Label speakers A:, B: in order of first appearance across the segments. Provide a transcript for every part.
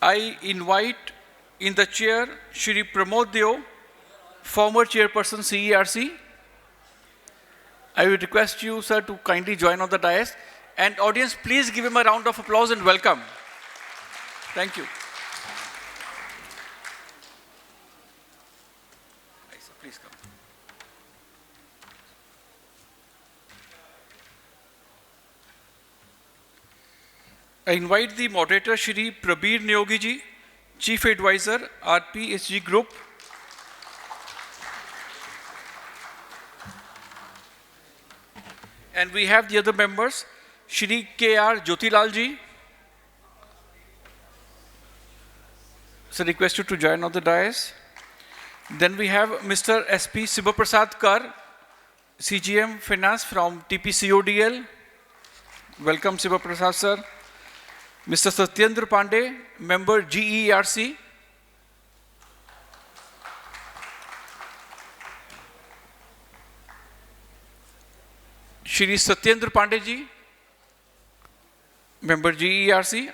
A: I invite in the chair Shri Pramod, former chairperson CERC. I would request you, sir, to kindly join on the dais. And audience, please give him a round of applause and welcome. Thank you. Please come. I invite the moderator, Shri Prabir Niyogiji, Chief Advisor, RPSG Group. And we have the other members, Shri K.R. Jyotilalji. So request you to join on the dais. Then we have Mr. S.P. Sibaprasad Kar, CGM Finance from TPCODL. Welcome, Sibaprasad, sir. Mr. Satyendra Pandey, member GERC. Shri Satyendra Pandey ji, member GERC.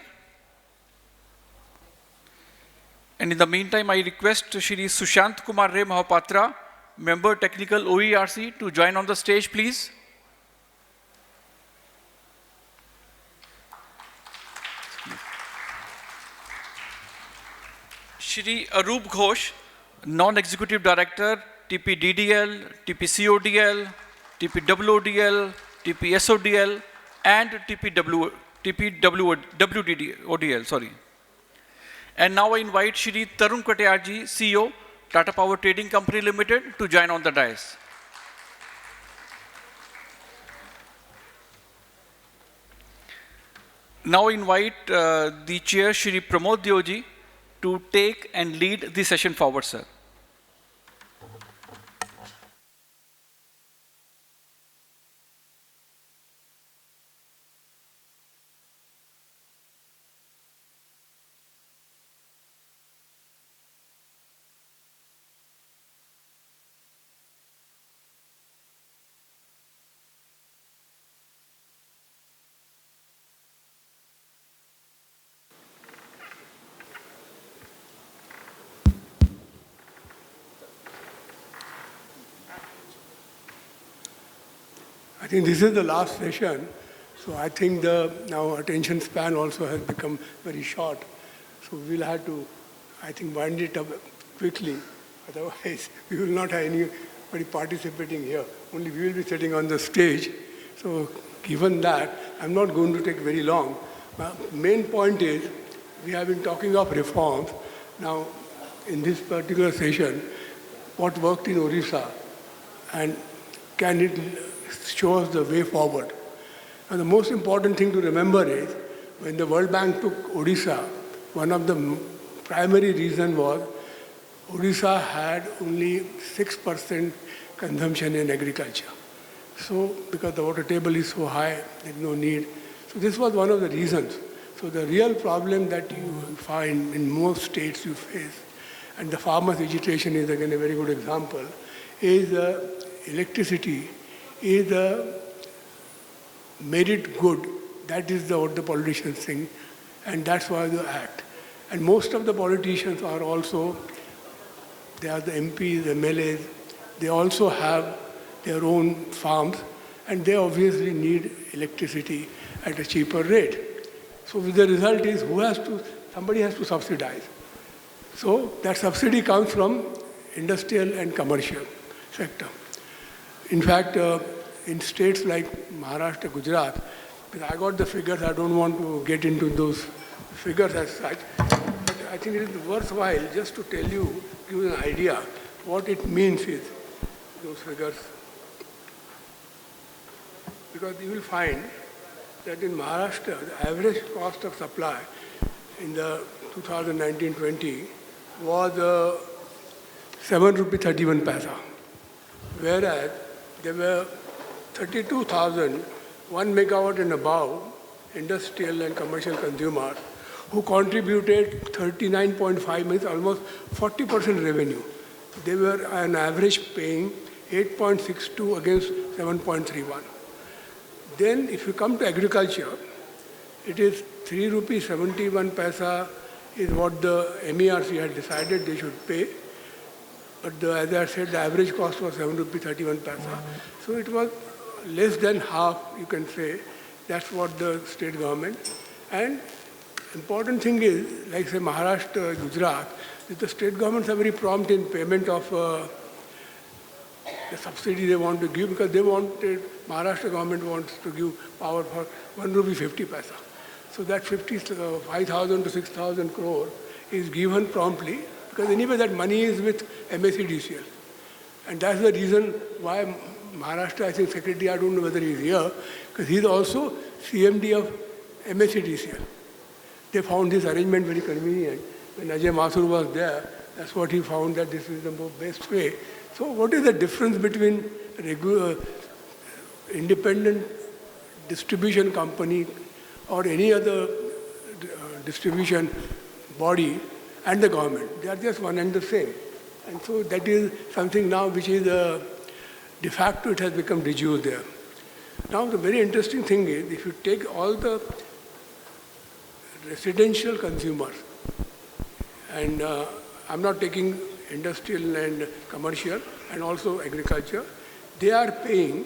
A: And in the meantime, I request Shri Sushant Kumar Ray Mahapatra, member technical OERC, to join on the stage, please. Shri Arup Ghosh, non-executive director, TPDDL, TPCODL, TPWODL, TPSODL, and TPWODL, sorry. And now I invite Shri Tarun Katayarji, CEO, Tata Power Trading Company Limited, to join on the dais. Now I invite the chair, Shri Pramod Dioji, to take and lead the session forward, sir.
B: I think this is the last session, so I think now attention span also has become very short. So we'll have to, I think, wind it up quickly. Otherwise, we will not have anybody participating here. Only we will be sitting on the stage. So given that, I'm not going to take very long. My main point is, we have been talking of reforms. Now, in this particular session, what worked in Odisha, and can it show us the way forward? And the most important thing to remember is, when the World Bank took Odisha, one of the primary reasons was Odisha had only 6% consumption in agriculture. So, because the water table is so high, there is no need. So this was one of the reasons. So the real problem that you find in most states you face, and the farmers' agitation is again a very good example, is electricity is made it good. That is what the politicians think, and that's why they act. And most of the politicians are also, they are the MPs, the MLAs, they also have their own farms, and they obviously need electricity at a cheaper rate. So the result is, somebody has to subsidize. So that subsidy comes from industrial and commercial sector. In fact, in states like Maharashtra, Gujarat, because I got the figures, I don't want to get into those figures as such, but I think it is worthwhile just to tell you, give you an idea what it means is those figures. Because you will find that in Maharashtra, the average cost of supply in the 2019-20 was 7 rupee 31 paisa, whereas there were 32,000 1 megawatt and above industrial and commercial consumers who contributed 39.5, means almost 40% revenue. They were on average paying 8.62 against 7.31. Then if you come to agriculture, it is 3 rupees 71 paisa is what the MERC had decided they should pay. But as I said, the average cost was 7 rupees 31 paisa. So it was less than half, you can say. That's what the state government. And important thing is, like say Maharashtra, Gujarat, the state governments are very prompt in payment of the subsidy they want to give, because they wanted, Maharashtra government wants to give power for 1 rupee 50 paisa. So that 5,000 to 6,000 crore is given promptly, because anyway that money is with MSEDCL. And that's the reason why Maharashtra, I think Secretary, I don't know whether he's here, because he's also CMD of MSEDCL. They found this arrangement very convenient. When Ajay Masur was there, that's what he found, that this is the best way. So what is the difference between independent distribution company or any other distribution body and the government? They are just one and the same. And so that is something now which is de facto, it has become de jure there. Now the very interesting thing is, if you take all the residential consumers, and I'm not taking industrial and commercial and also agriculture, they are paying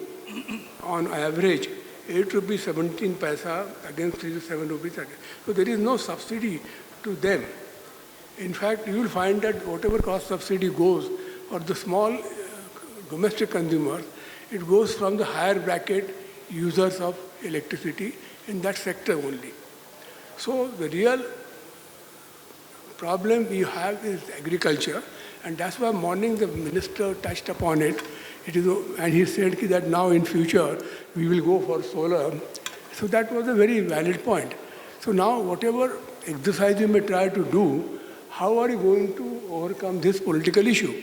B: on average 8 rupees 17 paisa against 7 rupees. So there is no subsidy to them. In fact, you will find that whatever cost subsidy goes for the small domestic consumers, it goes from the higher bracket users of electricity in that sector only. So the real problem we have is agriculture, and that's why morning the minister touched upon it. And he said that now in future we will go for solar. So that was a very valid point. So now whatever exercise you may try to do, how are you going to overcome this political issue?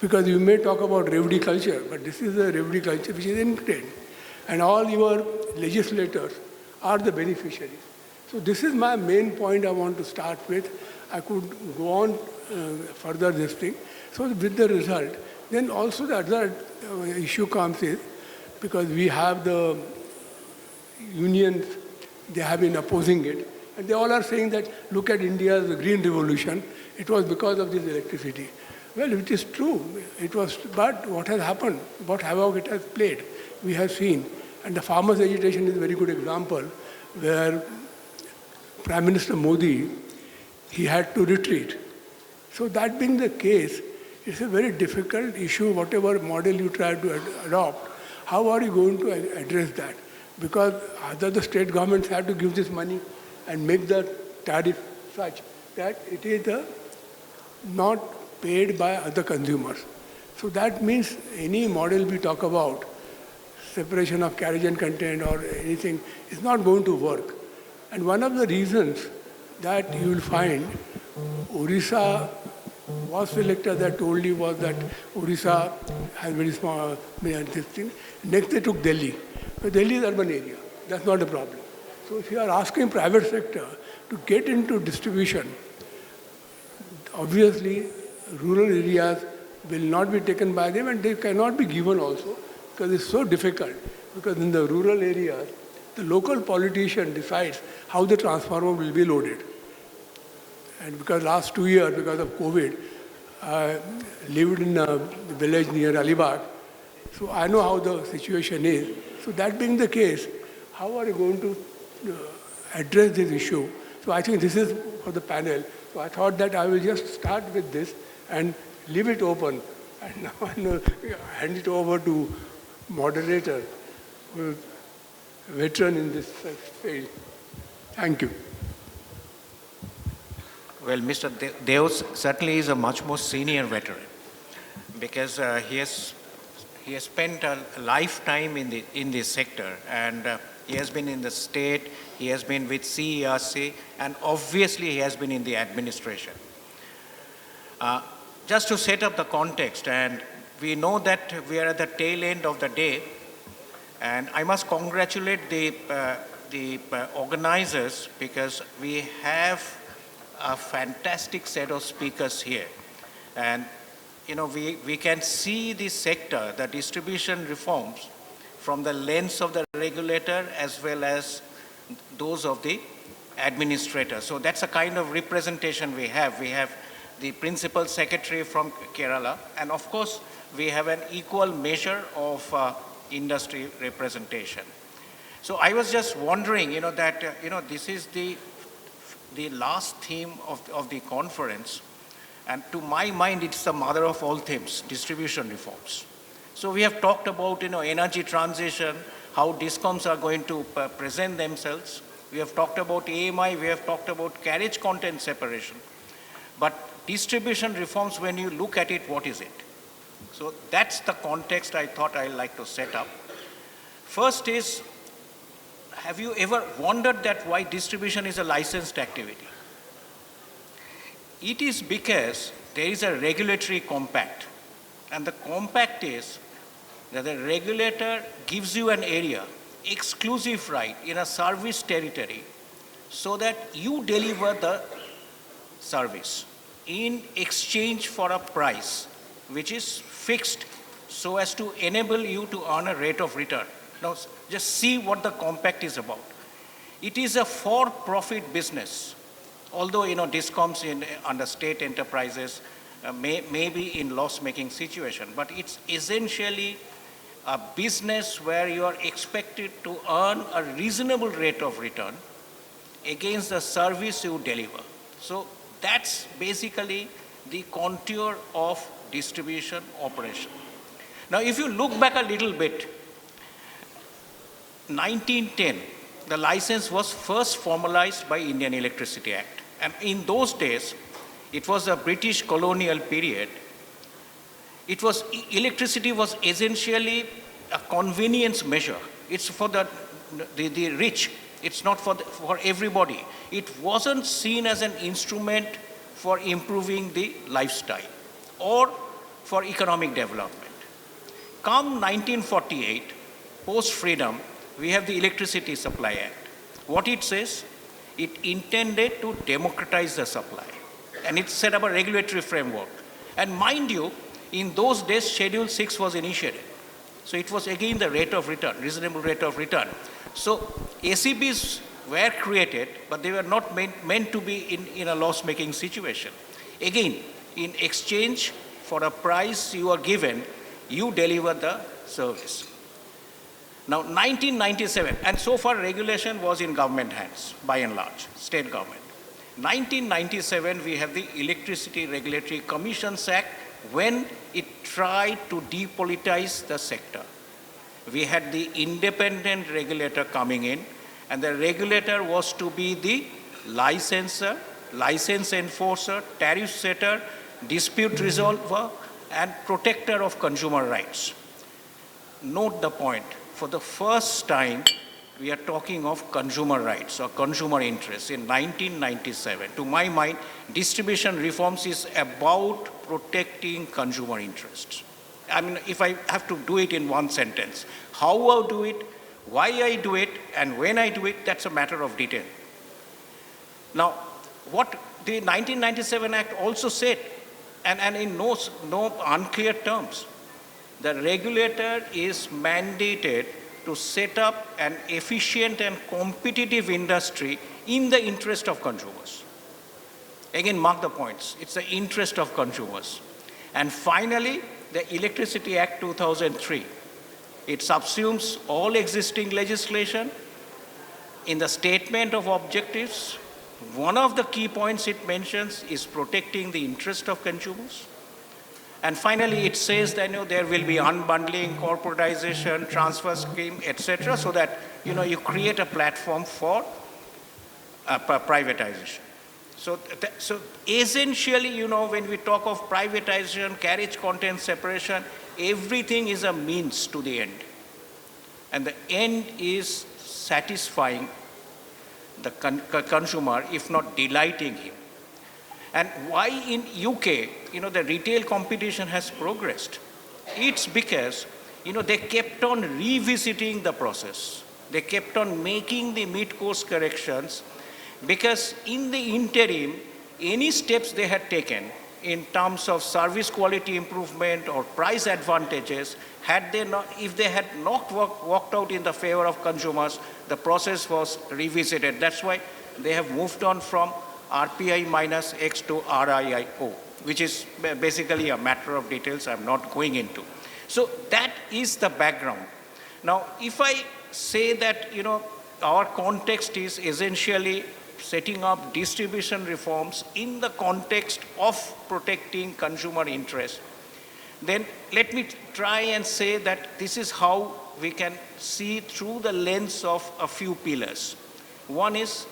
B: Because you may talk about revdi culture, but this is a revdi culture which is ingrained. And all your legislators are the beneficiaries. So this is my main point I want to start with. I could go on further this thing. So with the result, then also the other issue comes is, because we have the unions, they have been opposing it. And they all are saying that, look at India's green revolution, it was because of this electricity. Well, it is true, it was, but what has happened, what havoc it has played, we have seen. And the farmers' agitation is a very good example, where Prime Minister Modi, he had to retreat. So that being the case, it's a very difficult issue, whatever model you try to adopt. How are you going to address that? Because either the state governments have to give this money and make the tariff such that it is not paid by other consumers. So that means any model we talk about, separation of carriage and content or anything, is not going to work. And one of the reasons that you will find Odisha was selected, that told you, was that Odisha has very small this thing. Next they took Delhi. But Delhi is urban area. That's not a problem. So if you are asking private sector to get into distribution, obviously rural areas will not be taken by them, and they cannot be given also, because it's so difficult. Because in the rural areas, the local politician decides how the transformer will be loaded. And because last 2 years, because of COVID, I lived in a village near Alibag, so I know how the situation is. So that being the case, how are you going to address this issue? So I think this is for the panel. So I thought that I will just start with this and leave it open. And now I'll hand it over to moderator, who is a veteran in this field. Thank you.
C: Well, Mr. Deos certainly is a much more senior veteran, because he has spent a lifetime in this sector, and he has been in the state, he has been with CESC, and obviously he has been in the administration. Just to set up the context, and we know that we are at the tail end of the day, and I must congratulate the organizers, because we have a fantastic set of speakers here. And you know, we can see this sector, the distribution reforms, from the lens of the regulator as well as those of the administrator. So that's a kind of representation we have. We have the principal secretary from Kerala, and of course, we have an equal measure of industry representation. So I was just wondering, that, this is the last theme of the conference, and to my mind, it's the mother of all themes, distribution reforms. So we have talked about, energy transition, how Discoms are going to present themselves. We have talked about AMI, we have talked about carriage content separation. But distribution reforms, when you look at it, what is it? So that's the context I thought I'd like to set up. First is, have you ever wondered that why distribution is a licensed activity? It is because there is a regulatory compact. And the compact is that the regulator gives you an area, exclusive right in a service territory, so that you deliver the service in exchange for a price which is fixed so as to enable you to earn a rate of return. Now, just see what the compact is about. It is a for-profit business, although, Discoms under state enterprises may be in loss-making situation, but it's essentially a business where you are expected to earn a reasonable rate of return against the service you deliver. So that's basically the contour of distribution operation. Now, if you look back a little bit, 1910, the license was first formalized by Indian Electricity Act. And in those days, it was a British colonial period. Electricity was essentially a convenience measure. It's for the rich. It's not for everybody. It wasn't seen as an instrument for improving the lifestyle or for economic development. Come 1948, post-freedom, we have the Electricity Supply Act. What it says, it intended to democratize the supply. And it set up a regulatory framework. And mind you, in those days, Schedule 6 was initiated. So it was again the rate of return, reasonable rate of return. So ACBs were created, but they were not meant to be in a loss-making situation. Again, in exchange for a price you are given, you deliver the service. Now, 1997, and so far regulation was in government hands, by and large, state government. 1997, we have the Electricity Regulatory Commissions Act, when it tried to depolitize the sector. We had the independent regulator coming in, and the regulator was to be the licensor, license enforcer, tariff setter, dispute resolver, and protector of consumer rights. Note the point, for the first time, we are talking of consumer rights or consumer interests in 1997. To my mind, distribution reforms is about protecting consumer interests. I mean, if I have to do it in one sentence, how I do it, why I do it, and when I do it, that's a matter of detail. Now, what the 1997 Act also said, and in no unclear terms, the regulator is mandated to set up an efficient and competitive industry in the interest of consumers. Again, mark the points. It's the interest of consumers. And finally, the Electricity Act 2003. It subsumes all existing legislation. In the statement of objectives, one of the key points it mentions is protecting the interest of consumers. And finally, it says that there will be unbundling, corporatization, transfer scheme, etc., so that you create a platform for privatization. So essentially, when we talk of privatization, carriage content separation, everything is a means to the end. And the end is satisfying the consumer, if not delighting him. And why in UK, the retail competition has progressed? It's because, they kept on revisiting the process. They kept on making the mid-course corrections, because in the interim, any steps they had taken in terms of service quality improvement or price advantages, if they had not worked out in the favor of consumers, the process was revisited. That's why they have moved on from RPI minus X to RIIO, which is basically a matter of details I'm not going into. So that is the background. Now, if I say that, our context is essentially setting up distribution reforms in the context of protecting consumer interest, then let me try and say that this is how we can see through the lens of a few pillars. One is,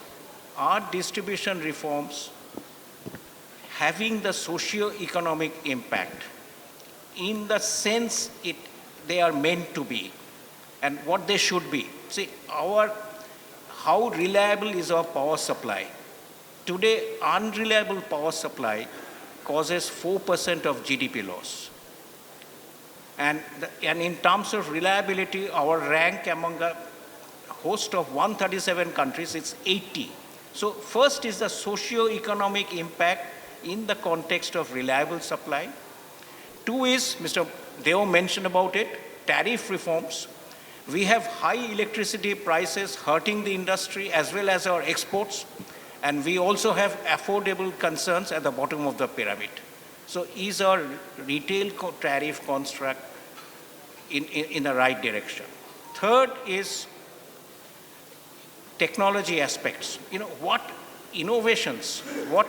C: are distribution reforms having the socio-economic impact in the sense they are meant to be and what they should be? See, how reliable is our power supply? Today, unreliable power supply causes 4% of GDP loss. And in terms of reliability, our rank among a host of 137 countries, it's 80. So first is the socio-economic impact in the context of reliable supply. Two is, Mr. Deo mentioned about it, tariff reforms. We have high electricity prices hurting the industry as well as our exports, and we also have affordable concerns at the bottom of the pyramid. So is our retail tariff construct in the right direction? Third is technology aspects. What innovations, what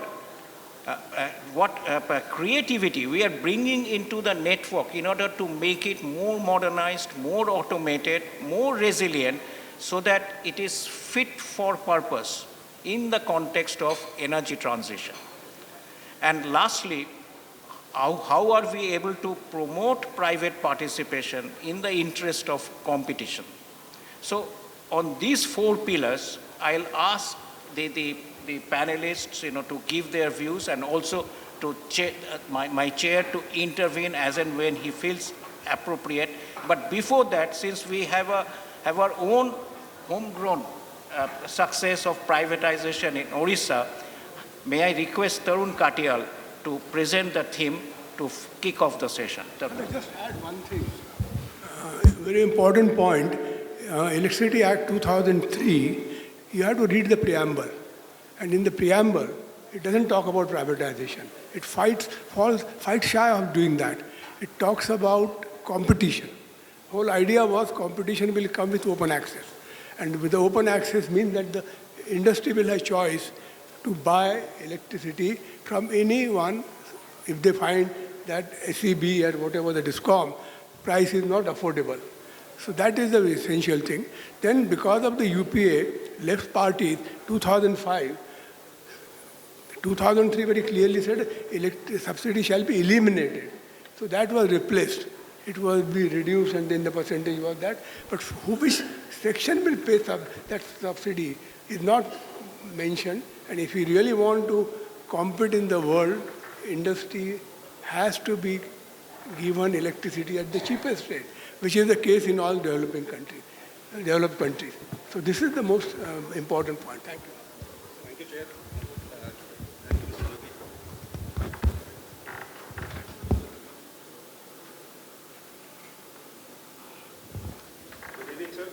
C: creativity we are bringing into the network in order to make it more modernized, more automated, more resilient, so that it is fit for purpose in the context of energy transition. And lastly, how are we able to promote private participation in the interest of competition? So on these four pillars, I'll ask the panelists, to give their views, and also to my chair to intervene as and when he feels appropriate. But before that, since we have our own homegrown success of privatization in Odisha, may I request Tarun Katial to present the theme to kick off the session.
B: Let me just add one thing. Very important point. Electricity Act 2003, you have to read the preamble. And in the preamble, it doesn't talk about privatization. It fights shy of doing that. It talks about competition. Whole idea was competition will come with open access. And with the open access means that the industry will have choice to buy electricity from anyone if they find that SEB or whatever the Discom price is not affordable. So that is the essential thing. Then because of the UPA, left parties, 2003 very clearly said subsidy shall be eliminated. So that was replaced. It will be reduced and then the percentage was that. But which section will pay that subsidy is not mentioned. And if we really want to compete in the world, industry has to be given electricity at the cheapest rate, which is the case in all developed countries. So this is the most important point. Thank you.
D: Thank you, Chair. Good evening, sir.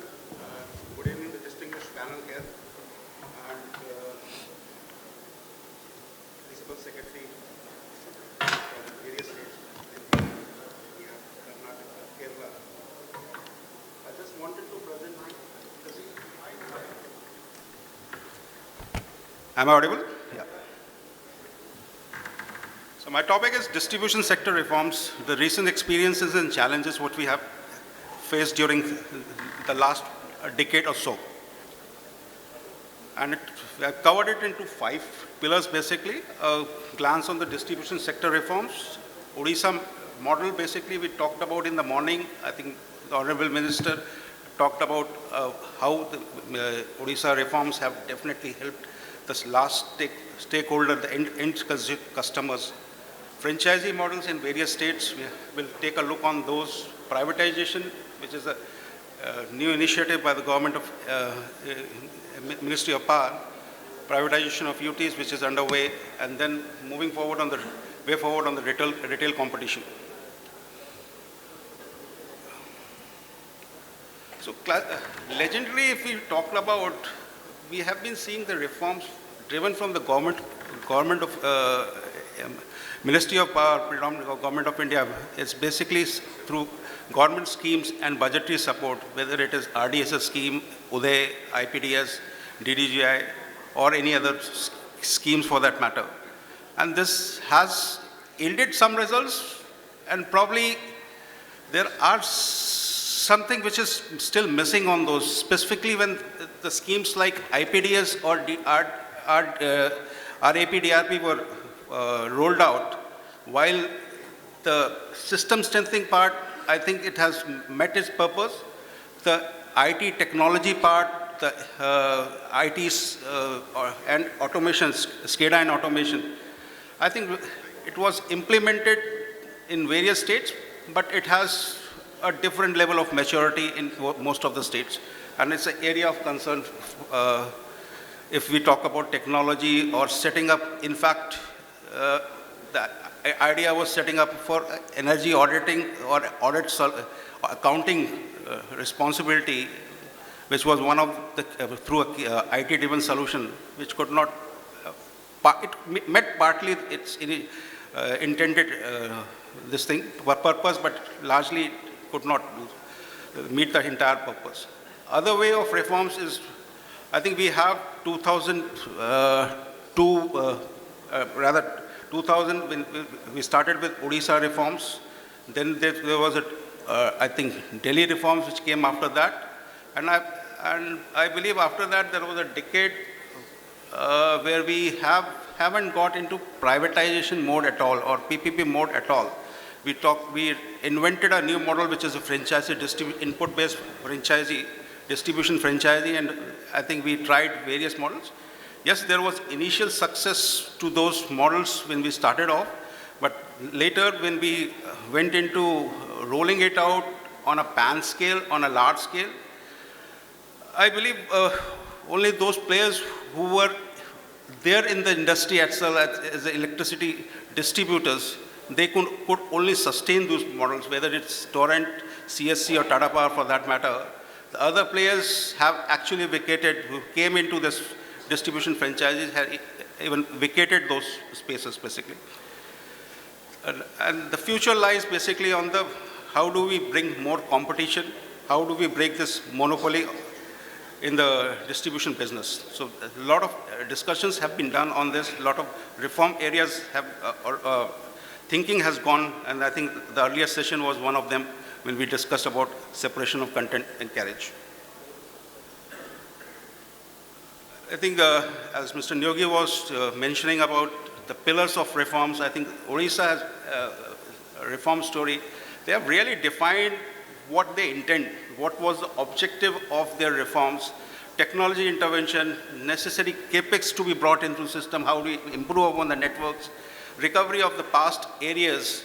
D: Good evening, the distinguished panel here, and Principal Secretary from various states. We have Karnataka, Kerala. I just wanted to present. Am I audible? Yeah. So my topic is distribution sector reforms, the recent experiences and challenges what we have faced during the last decade or so. And I covered it into 5 pillars basically. A glance on the distribution sector reforms. Odisha model basically we talked about in the morning. I think the Honourable Minister talked about how the Odisha reforms have definitely helped this last stakeholder, the end customers. Franchisee models in various states, we will take a look on those. Privatization, which is a new initiative by the government of Ministry of Power. Privatization of UTs, which is underway, and then moving forward on the way forward on the retail competition. So legendary, if we talk about we have been seeing the reforms driven from the government of Ministry of Power, predominantly Government of India. It's basically through government schemes and budgetary support, whether it is RDSS scheme, Uday, IPDS, DDGI, or any other schemes for that matter. And this has yielded some results, and probably there are something which is still missing on those, specifically when the schemes like IPDS or RAPDRP were rolled out. While the system strengthening part, I think it has met its purpose. The IT technology part, the IT's and automation, SCADA and automation, I think it was implemented in various states, but it has a different level of maturity in most of the states. And it's an area of concern if we talk about technology or setting up. In fact, the idea was setting up for energy auditing or accounting responsibility, which was one of the, through a IT-driven solution, which could not, it met partly its intended this thing, purpose, but largely could not meet the entire purpose. Other way of reforms is, I think we have 2000, when we started with Odisha reforms. Then there was I think Delhi reforms which came after that. And I believe after that there was a decade where we haven't got into privatization mode at all, or PPP mode at all. We invented a new model which is a franchisee, input-based franchisee, distribution franchisee, and I think we tried various models. Yes, there was initial success to those models when we started off, but later when we went into rolling it out on a pan scale, on a large scale, I believe only those players who were there in the industry itself as the electricity distributors, they could only sustain those models, whether it's Torrent, CESC, or Tata Power for that matter. The other players have actually vacated, who came into this distribution franchises, have even vacated those spaces basically. And the future lies basically on the, how do we bring more competition? How do we break this monopoly in the distribution business? So a lot of discussions have been done on this. A lot of reform areas have, thinking has gone, and I think the earlier session was one of them when we discussed about separation of content and carriage. I think as Mr. Nyogi was mentioning about the pillars of reforms, I think Odisha has a reform story. They have really defined what they intend, what was the objective of their reforms, technology intervention, necessary capex to be brought into the system, how do we improve upon the networks, recovery of the past areas,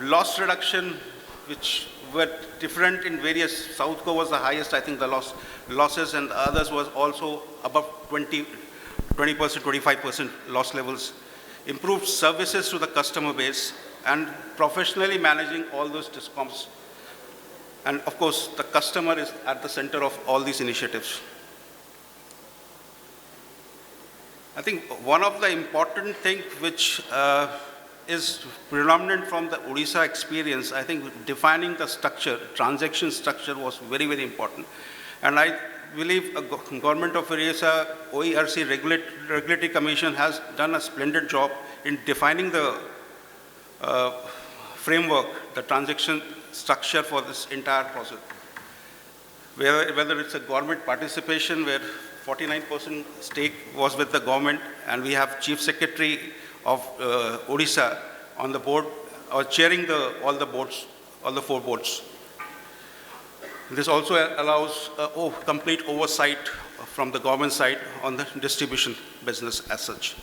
D: loss reduction, which were different in various. South Goa was the highest, I think, the losses, and the others was also above 20%, 25% loss levels. Improved services to the customer base, and professionally managing all those Discoms. And of course, the customer is at the center of all these initiatives. I think one of the important things which is predominant from the Odisha experience, I think defining the structure, transaction structure was very, very important. And I believe Government of Odisha, OERC Regulatory Commission has done a splendid job in defining the framework, the transaction structure for this entire process. Whether it's a government participation where 49% stake was with the government, and we have Chief Secretary of Odisha on the board, or chairing all the boards, all the 4 boards. This also allows complete oversight from the government side on the distribution business as such.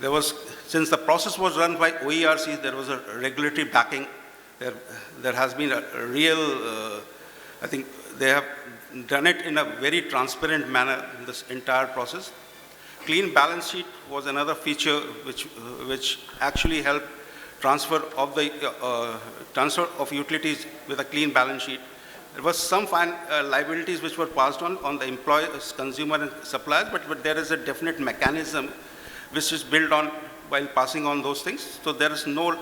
D: There was, since the process was run by OERC, there was a regulatory backing. There has been a real, I think they have done it in a very transparent manner in this entire process. Clean balance sheet was another feature which actually helped transfer of utilities with a clean balance sheet. There was some liabilities which were passed on the employers, consumer and suppliers, but there is a definite mechanism which is built on while passing on those things. So there is no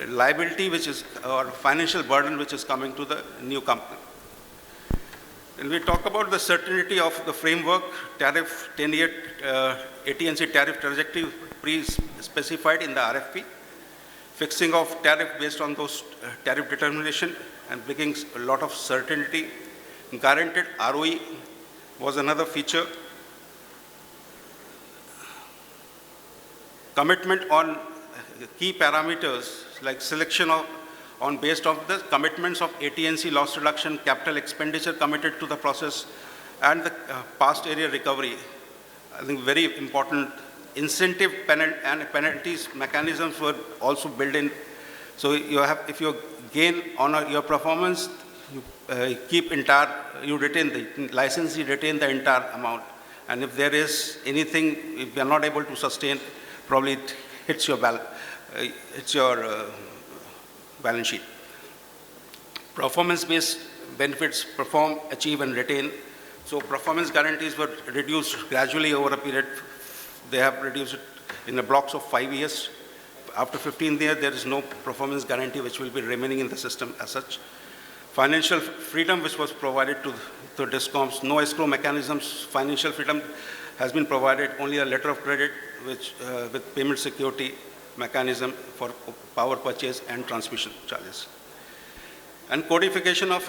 D: liability which is, or financial burden which is coming to the new company. When we talk about the certainty of the framework, tariff 10-year AT&C tariff trajectory pre-specified in the RFP, fixing of tariff based on those tariff determination and bringing a lot of certainty. Guaranteed ROE was another feature. Commitment on key parameters like selection of based on the commitments of AT&C loss reduction, capital expenditure committed to the process, and the past area recovery. I think very important incentive and penalties mechanisms were also built in. So you have, if you gain on your performance, you keep you retain the license, you retain the entire amount. And if there is anything, if you are not able to sustain, probably it hits your balance sheet. Performance-based benefits, perform, achieve, and retain. So performance guarantees were reduced gradually over a period. They have reduced it in the blocks of 5 years. After 15 years, there is no performance guarantee which will be remaining in the system as such. Financial freedom which was provided to Discoms, no escrow mechanisms, financial freedom has been provided, only a letter of credit which, with payment security mechanism for power purchase and transmission charges. And codification of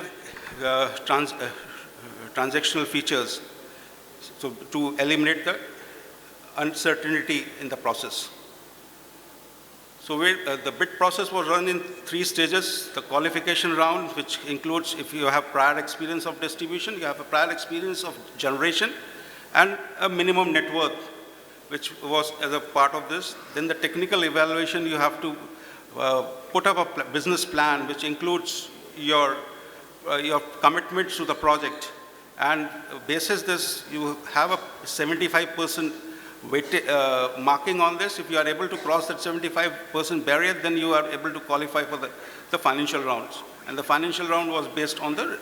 D: transactional features, so to eliminate the uncertainty in the process. So the bid process was run in 3 stages. The qualification round, which includes if you have prior experience of distribution, you have a prior experience of generation, and a minimum net worth, which was as a part of this. Then the technical evaluation, you have to put up a business plan, which includes your commitments to the project. And basis this, you have a 75% marking on this. If you are able to cross that 75% barrier, then you are able to qualify for the financial rounds. And the financial round was based on the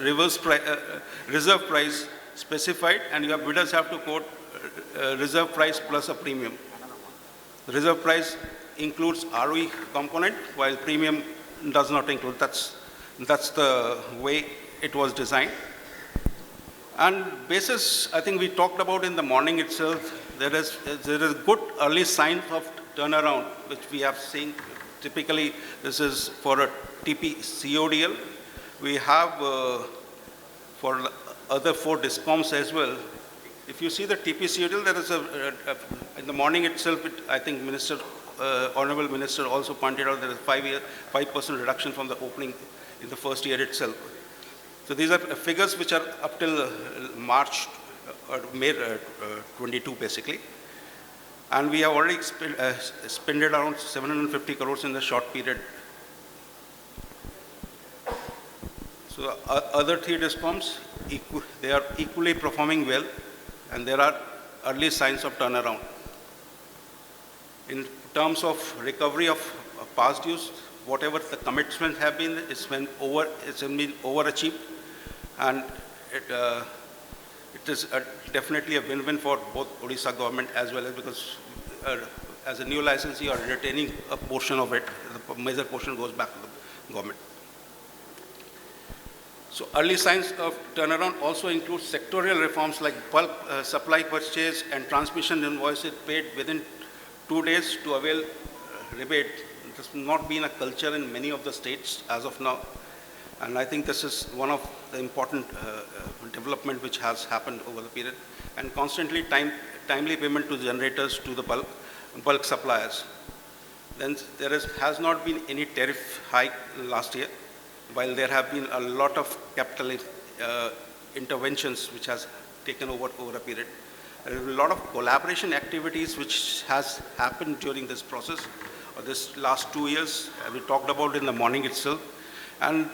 D: reserve price specified, and your bidders have to quote reserve price plus a premium. The reserve price includes ROE component, while premium does not include. That's the way it was designed. And basis, I think we talked about in the morning itself, there is good early signs of turnaround, which we have seen. Typically, this is for a TPCODL. We have for other 4 Discoms as well. If you see the TPCODL, there is in the morning itself, I think Honourable Minister also pointed out there is 5% reduction from the opening in the first year itself. So these are figures which are up till March or May 22 basically. And we have already spent around 750 crores in the short period. So other 3 Discoms, they are equally performing well, and there are early signs of turnaround. In terms of recovery of past dues, whatever the commitments have been, it's been overachieved, and it is definitely a win-win for both Odisha government as well as, because as a new licensee, you are retaining a portion of it. The major portion goes back to the government. So early signs of turnaround also include sectorial reforms like bulk supply purchase and transmission invoices paid within 2 days to avail rebate. It has not been a culture in many of the states as of now. And I think this is one of the important development which has happened over the period. And constantly timely payment to generators, to the bulk suppliers. Then there has not been any tariff hike last year, while there have been a lot of capital interventions which has taken over a period. There is a lot of collaboration activities which has happened during this process, or this last 2 years, we talked about in the morning itself. And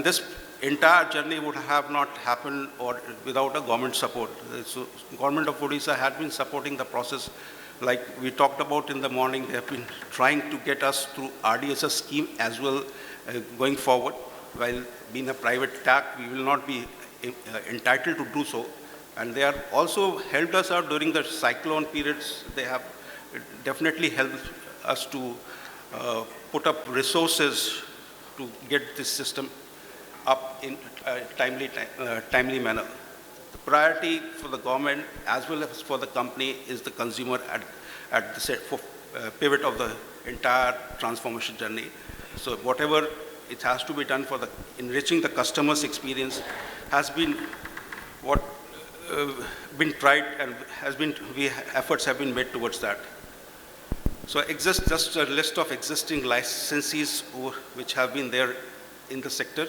D: this entire journey would have not happened without a government support. So government of Odisha had been supporting the process. Like we talked about in the morning, they have been trying to get us through RDSS scheme as well going forward. while being a private TAC, we will not be entitled to do so. And they are also helped us out during the cyclone periods. They have definitely helped us to put up resources to get this system up in a timely manner. The priority for the government as well as for the company is the consumer at the pivot of the entire transformation journey. So whatever it has to be done for the enriching the customer's experience has been what been tried and efforts have been made towards that. So just a list of existing licensees which have been there in the sector.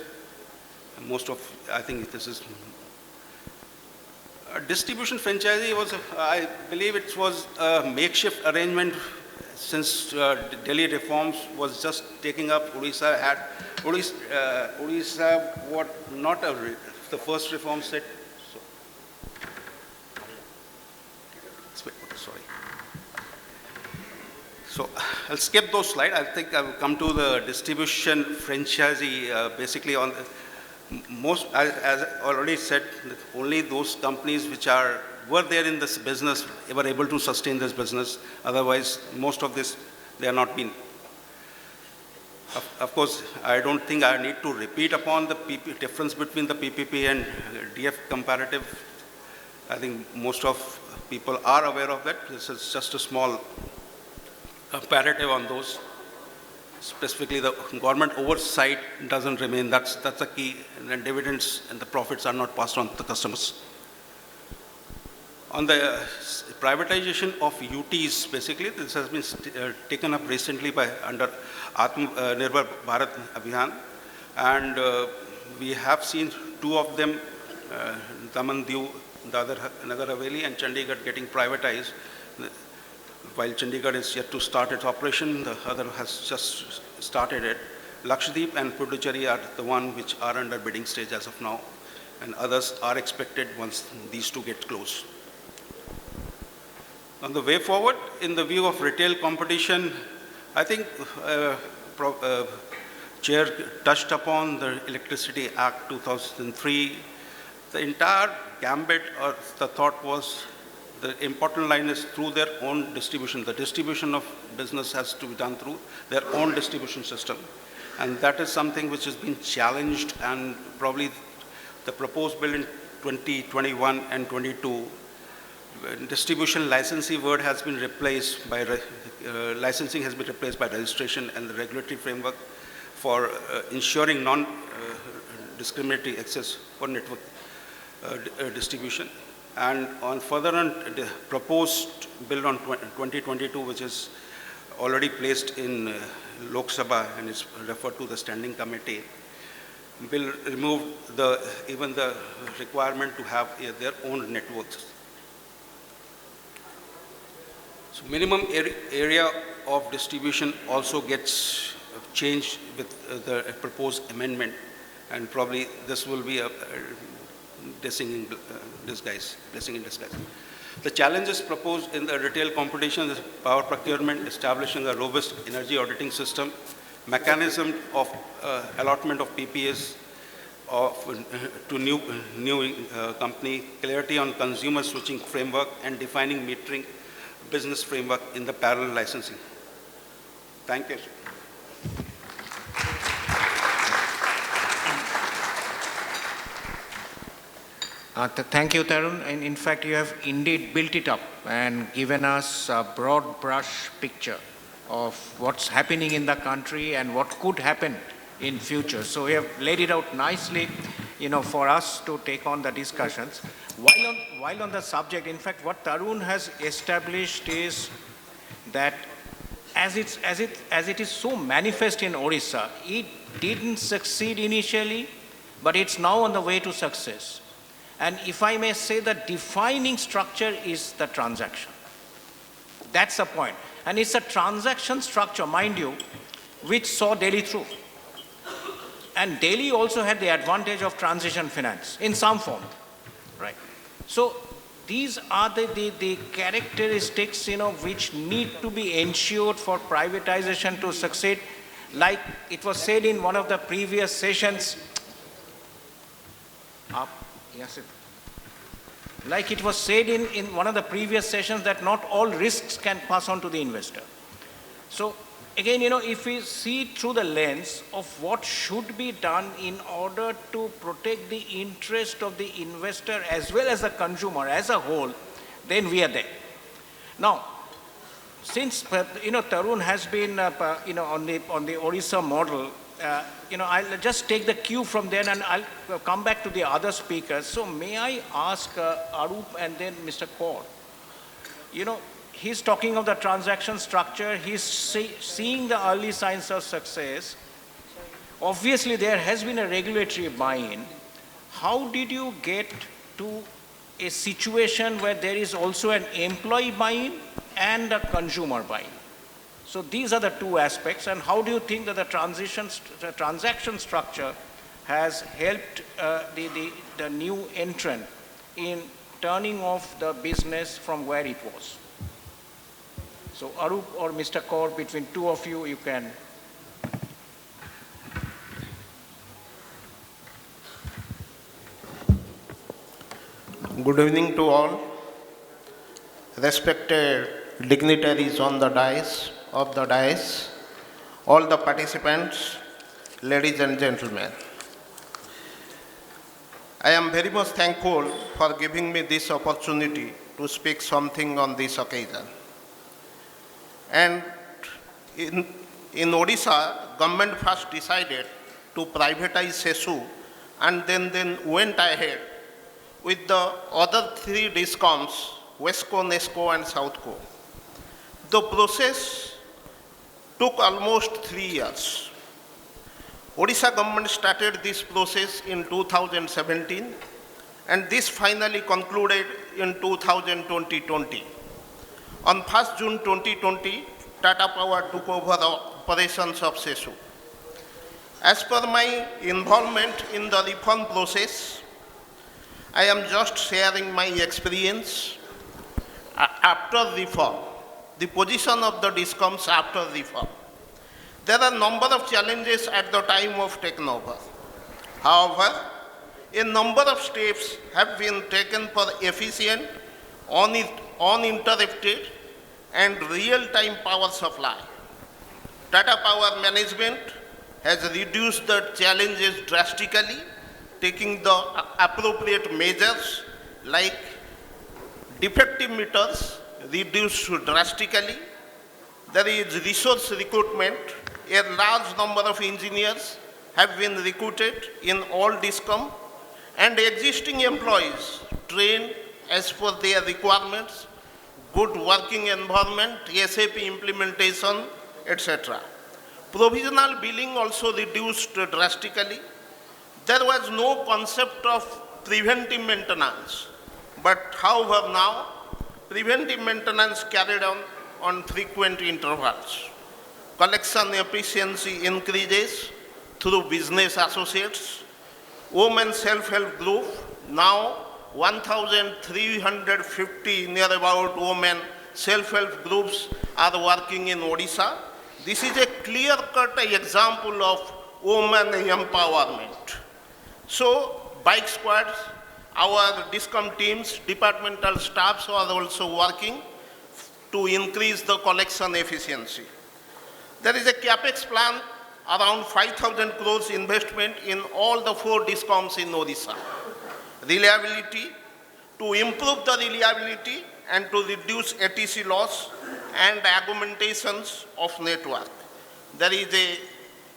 D: Most of, I think this is distribution franchisee was, I believe it was a makeshift arrangement since Delhi reforms was just taking up. Odisha had, Odisha what not the first reform set. Sorry. So I'll skip those slides. I think I will come to the distribution franchisee basically on most, as I already said, only those companies which were there in this business were able to sustain this business. Otherwise, most of this, they are not been. Of course, I don't think I need to repeat upon the difference between the PPP and DF comparative. I think most of people are aware of that. This is just a small comparative on those. Specifically, the government oversight doesn't remain. That's the key. And dividends and the profits are not passed on to the customers. On the privatization of UTs, basically, this has been taken up recently by under Atmanirbhar Bharat Abhiyan, and we have seen two of them, Daman Diu, the other Nagar Haveli, and Chandigarh getting privatized. While Chandigarh is yet to start its operation, the other has just started it. Lakshadweep and Puducherry are the one which are under bidding stage as of now, and others are expected once these two get close. On the way forward, in the view of retail competition, I think Chair touched upon the Electricity Act 2003. The entire gambit or the thought was the important line is through their own distribution. The distribution of business has to be done through their own distribution system. And that is something which has been challenged, and probably the proposed bill in 2021 and 22, distribution licensee word has been replaced by, licensing has been replaced by registration, and the regulatory framework for ensuring non-discriminatory access for network distribution. And on further on, the proposed bill on 2022, which is already placed in Lok Sabha and is referred to the standing committee, will remove even the requirement to have their own networks. So minimum area of distribution also gets changed with the proposed amendment, and probably this will be a blessing in disguise. The challenges proposed in the retail competition is power procurement, establishing a robust energy auditing system, mechanism of allotment of PPAs to new company, clarity on consumer switching framework, and defining metering business framework in the parallel licensing. Thank you.
C: Thank you, Tarun. And in fact, you have indeed built it up and given us a broad brush picture of what's happening in the country and what could happen in future. So we have laid it out nicely, for us to take on the discussions. While on the subject, in fact, what Tarun has established is that as it is so manifest in Odisha, it didn't succeed initially, but it's now on the way to success. And if I may say, the defining structure is the transaction. That's the point. And it's a transaction structure, mind you, which saw Delhi through. And Delhi also had the advantage of transition finance in some form, right? So these are the characteristics, which need to be ensured for privatization to succeed. Like it was said in one of the previous sessions, like it was said in one of the previous sessions that not all risks can pass on to the investor. So again, if we see through the lens of what should be done in order to protect the interest of the investor as well as the consumer as a whole, then we are there. Now, since Tarun has been on the Odisha model, I'll just take the cue from there and I'll come back to the other speakers. So may I ask Arup and then Mr. Kaur, he's talking of the transaction structure, he's seeing the early signs of success. Obviously, there has been a regulatory buy-in. How did you get to a situation where there is also an employee buy-in and a consumer buy-in? So these are the two aspects, and how do you think that the transaction structure has helped the new entrant in turning off the business from where it was? So Arup or Mr. Kaur, between two of you, you can.
E: Good evening to all. Respected dignitaries on the dais, all the participants, ladies and gentlemen. I am very much thankful for giving me this opportunity to speak something on this occasion. And in Odisha, government first decided to privatize CESU and then went ahead with the other three Discoms, Westco, NESCO and Southco. The process took almost 3 years. Odisha government started this process in 2017 and this finally concluded in 2020. On 1st June 2020, Tata Power took over the operations of CESU. As per my involvement in the reform process, I am just sharing my experience after reform, the position of the Discoms after reform. There are a number of challenges at the time of taking over. However, a number of steps have been taken for efficient, uninterrupted, and real-time power supply. Tata Power management has reduced the challenges drastically, taking the appropriate measures like defective meters reduced drastically. There is resource recruitment. A large number of engineers have been recruited in all Discom and existing employees trained as per their requirements, good working environment, SAP implementation, etc. Provisional billing also reduced drastically. There was no concept of preventive maintenance, but however now, preventive maintenance carried on frequent intervals. Collection efficiency increases through business associates. Women self-help group, now 1,350 near about women self-help groups are working in Odisha. This is a clear-cut example of women empowerment. So, bike squads, our Discom teams, departmental staffs are also working to increase the collection efficiency. There is a capex plan around 5,000 crores investment in all the 4 Discoms in Odisha. Reliability, to improve the reliability and to reduce ATC loss and augmentations of network. There is a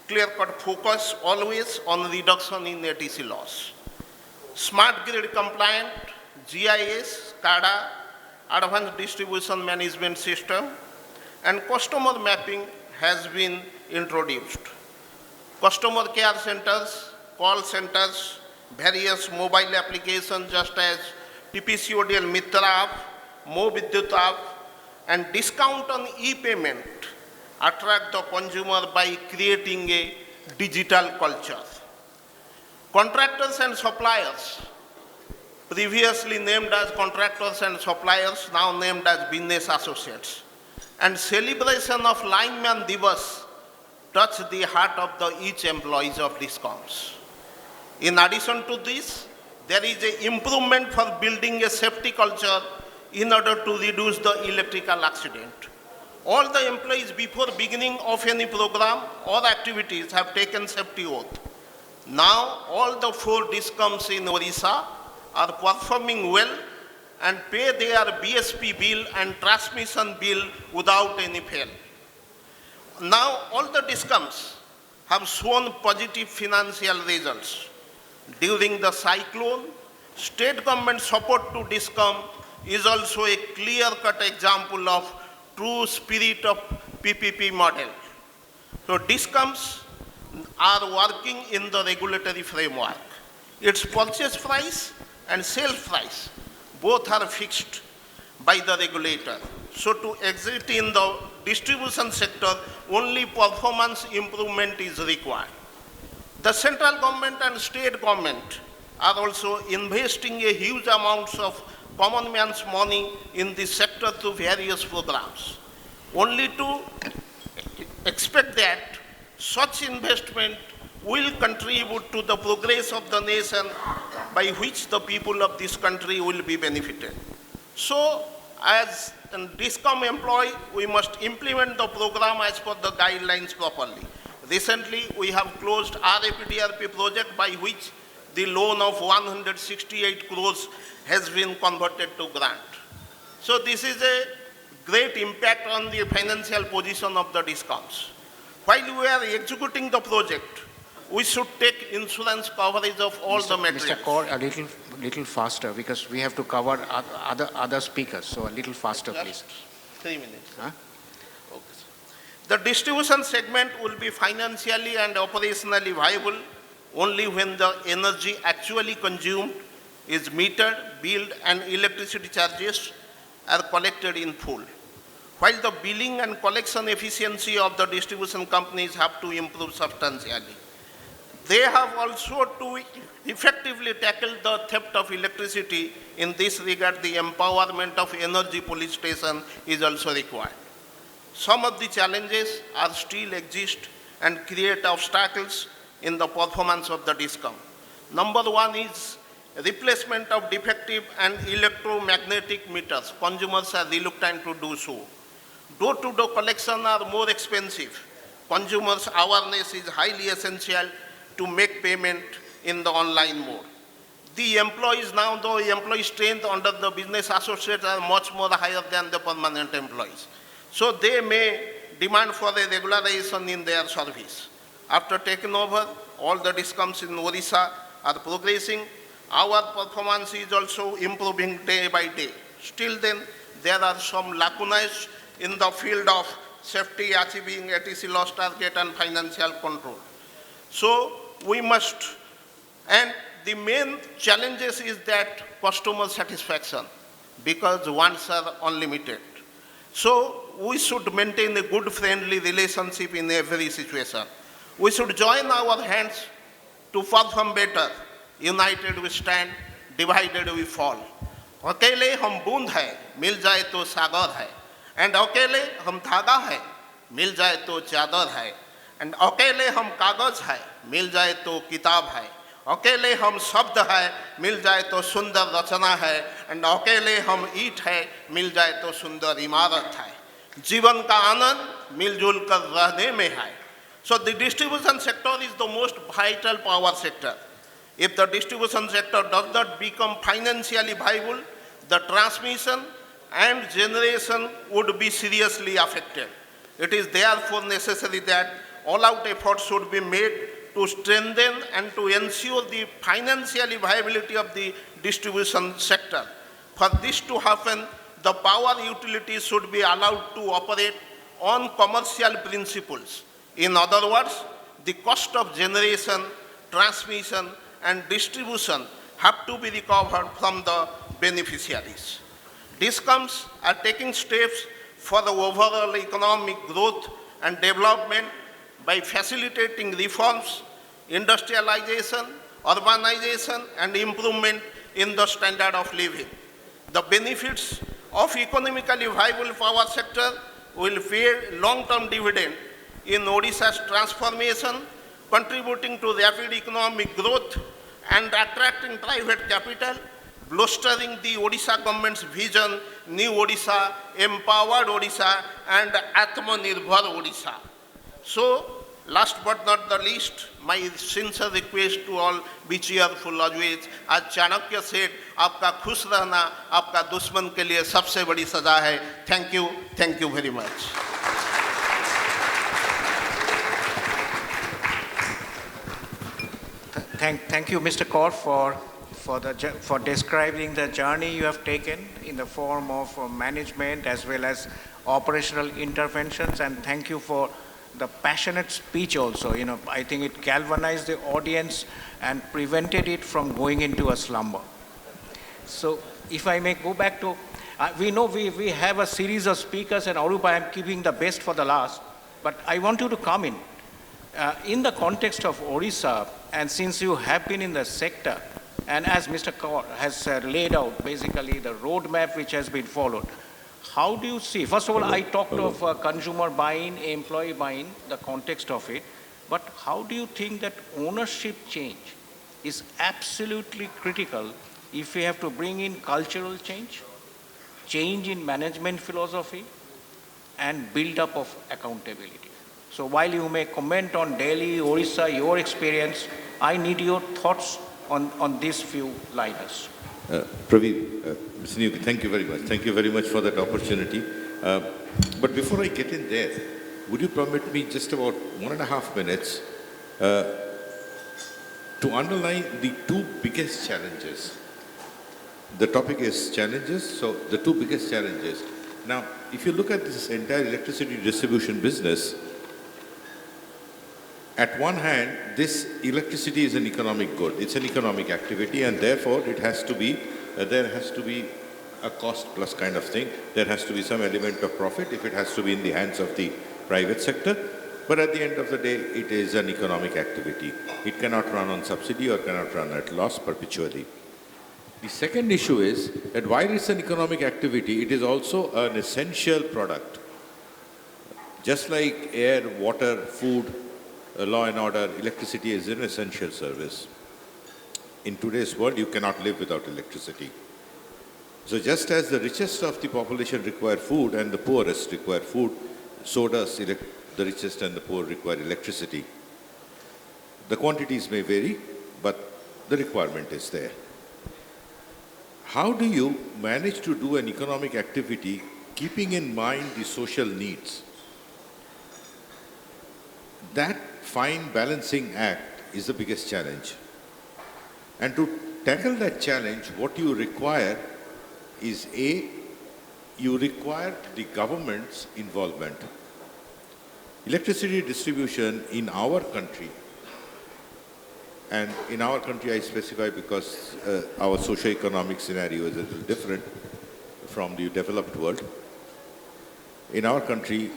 E: clear-cut focus always on reduction in ATC loss. Smart grid compliant, GIS, SCADA, advanced distribution management system, and customer mapping has been introduced. Customer care centers, call centers, various mobile applications just as TPCODL Mitra app, Mo Vidyut app, and discount on e-payment attract the consumer by creating a digital culture. Contractors and suppliers, previously named as contractors and suppliers, now named as business associates. And celebration of Lineman Divas touch the heart of each employees of Discoms. In addition to this, there is an improvement for building a safety culture in order to reduce the electrical accident. All the employees before beginning of any program or activities have taken safety oath. Now all the 4 Discoms in Odisha are performing well and pay their BSP bill and transmission bill without any fail. Now all the Discoms have shown positive financial results. During the cyclone, state government support to Discom is also a clear-cut example of true spirit of PPP model. So Discoms are working in the regulatory framework. Its purchase price and sales price both are fixed by the regulator. So to exit in the distribution sector, only performance improvement is required. The central government and state government are also investing a huge amounts of common man's money in this sector through various programs. Only to expect that such investment will contribute to the progress of the nation by which the people of this country will be benefited. So, as a Discom employee, we must implement the program as per the guidelines properly. Recently, we have closed RAPDRP project by which the loan of 168 crores has been converted to grant. So this is a great impact on the financial position of the Discoms. While we are executing the project, we should take insurance coverage of all the materials.
C: Mr. Kaur, a little faster because we have to cover other speakers. So a little faster, please.
E: 3 minutes.
C: Huh?
E: Okay, sir. The distribution segment will be financially and operationally viable only when the energy actually consumed is metered, billed, and electricity charges are collected in full. While the billing and collection efficiency of the distribution companies have to improve substantially, they have also to effectively tackle the theft of electricity. In this regard, the empowerment of energy police station is also required. Some of the challenges are still exist and create obstacles in the performance of the Discom. Number one is replacement of defective and electromagnetic meters. Consumers are reluctant to do so. Door-to-door collection are more expensive. Consumers' awareness is highly essential to make payment in the online mode. The employees now, the employee strength under the business associates are much more higher than the permanent employees. So they may demand for a regularization in their service. After taking over, all the Discoms in Odisha are progressing. Our performance is also improving day by day. Still then, there are some lacunae in the field of safety, achieving ATC loss target and financial control. So we must, and the main challenges is that customer satisfaction, because wants are unlimited. So we should maintain a good friendly relationship in every situation. We should join our hands to perform better. United we stand, divided we fall. अकेले हम बूंद है, मिल जाए तो सागर है. And अकेले हम धागा है, मिल जाए तो चादर है. And अकेले हम कागज है, मिल जाए तो किताब है. अकेले हम शब्द है, मिल जाए तो सुंदर रचना है. And अकेले हम ईंट है, मिल जाए तो सुंदर इमारत है. जीवन का आनंद मिलजुल कर रहने में है. So the distribution sector is the most vital power sector. If the distribution sector does not become financially viable, the transmission and generation would be seriously affected. It is therefore necessary that all-out efforts should be made to strengthen and to ensure the financial viability of the distribution sector. For this to happen, the power utilities should be allowed to operate on commercial principles. In other words, the cost of generation, transmission, and distribution have to be recovered from the beneficiaries. Discoms are taking steps for the overall economic growth and development by facilitating reforms, industrialization, urbanization, and improvement in the standard of living. The benefits of economically viable power sector will pay long-term dividend in Odisha's transformation, contributing to rapid economic growth and attracting private capital, bolstering the Odisha government's vision, New Odisha, Empowered Odisha, and Atmanirbhar Odisha. So, last but not the least, my sincere request to all be cheerful always. As Chanakya said, आपका खुश रहना आपका दुश्मन के लिए सबसे बड़ी सजा है. Thank you very much.
C: Thank you, Mr. Kaur, for describing the journey you have taken in the form of management as well as operational interventions, and thank you for the passionate speech also. You know, I think it galvanized the audience and prevented it from going into a slumber. So, if I may go back to, we know we have a series of speakers, and Arupa, I am keeping the best for the last, but I want you to come in the context of Odisha, and since you have been in the sector, and as Mr. Kaur has laid out basically the roadmap which has been followed, how do you see, first of all, I talked of consumer buying, employee buying, the context of it, but how do you think that ownership change is absolutely critical if we have to bring in cultural change, change in management philosophy, and build up of accountability? So while you may comment on Delhi, Odisha, your experience, I need your thoughts on these few liners.
F: Praveer, Mr. Niyuki, thank you very much. Thank you very much for that opportunity. But before I get in there, would you permit me just about 1.5 minutes to underline the two biggest challenges? The topic is challenges, so the two biggest challenges. Now, if you look at this entire electricity distribution business, at one hand, this electricity is an economic good. It's an economic activity, and therefore it has to be, there has to be a cost plus kind of thing. There has to be some element of profit if it has to be in the hands of the private sector. But at the end of the day, it is an economic activity. It cannot run on subsidy or cannot run at loss perpetually. The second issue is that while it's an economic activity, it is also an essential product. Just like air, water, food, law and order, electricity is an essential service. In today's world, you cannot live without electricity. So just as the richest of the population require food and the poorest require food, so does the richest and the poor require electricity. The quantities may vary, but the requirement is there. How do you manage to do an economic activity keeping in mind the social needs? That fine balancing act is the biggest challenge. And to tackle that challenge, what you require is you require the government's involvement. Electricity distribution in our country, and in our country I specify because our socio-economic scenario is a little different from the developed world. In our country,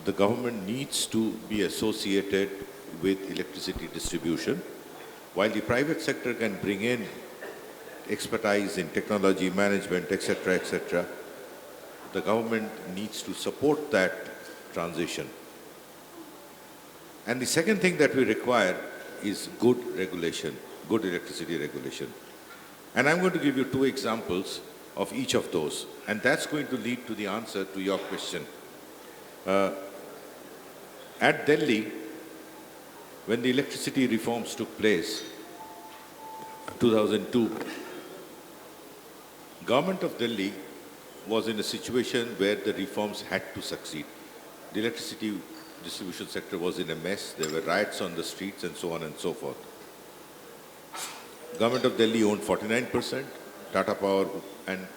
F: the government needs to be associated with electricity distribution, while the private sector can bring in expertise in technology, management, etc., the government needs to support that transition. And the second thing that we require is good regulation, good electricity regulation. And I'm going to give you two examples of each of those, and that's going to lead to the answer to your question. At Delhi, when the electricity reforms took place, 2002, government of Delhi was in a situation where the reforms had to succeed. The electricity distribution sector was in a mess. There were riots on the streets and so on and so forth. Government of Delhi owned 49%, Tata Power and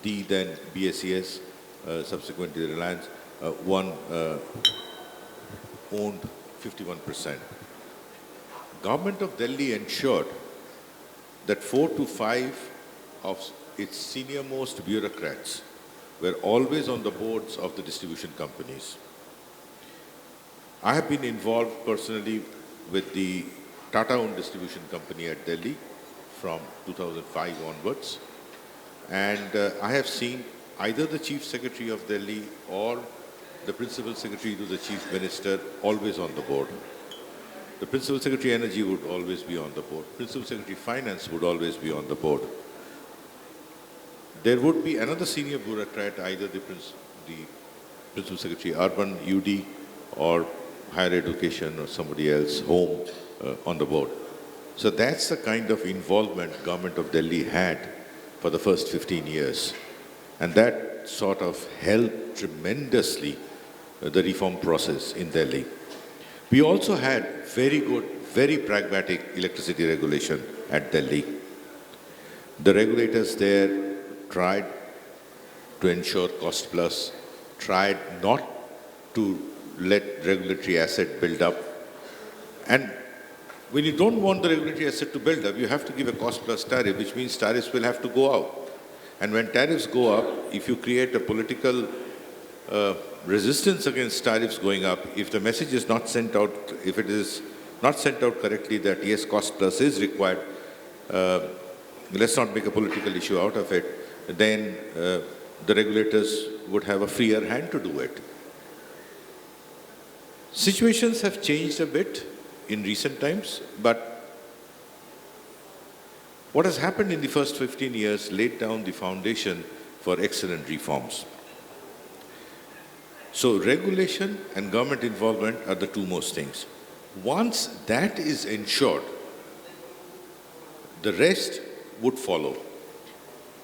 F: the then BSES, subsequently Reliance, owned 51%. Government of Delhi ensured that 4 to 5 of its senior-most bureaucrats were always on the boards of the distribution companies. I have been involved personally with the Tata-owned distribution company at Delhi from 2005 onwards, and I have seen either the Chief Secretary of Delhi or the Principal Secretary to the Chief Minister always on the board. The Principal Secretary Energy would always be on the board. Principal Secretary Finance would always be on the board. There would be another senior bureaucrat, either the Principal Secretary Urban, UD, or Higher Education, or somebody else, Home, on the board. So that's the kind of involvement Government of Delhi had for the first 15 years. And that sort of helped tremendously the reform process in Delhi. We also had very good, very pragmatic electricity regulation at Delhi. The regulators there tried to ensure cost plus, tried not to let regulatory asset build up. And when you don't want the regulatory asset to build up, you have to give a cost plus tariff, which means tariffs will have to go up. And when tariffs go up, if you create a political resistance against tariffs going up, if the message is not sent out, if it is not sent out correctly that yes, cost plus is required, let's not make a political issue out of it, then the regulators would have a freer hand to do it. Situations have changed a bit in recent times, but what has happened in the first 15 years laid down the foundation for excellent reforms. So regulation and government involvement are the two most things. Once that is ensured, the rest would follow.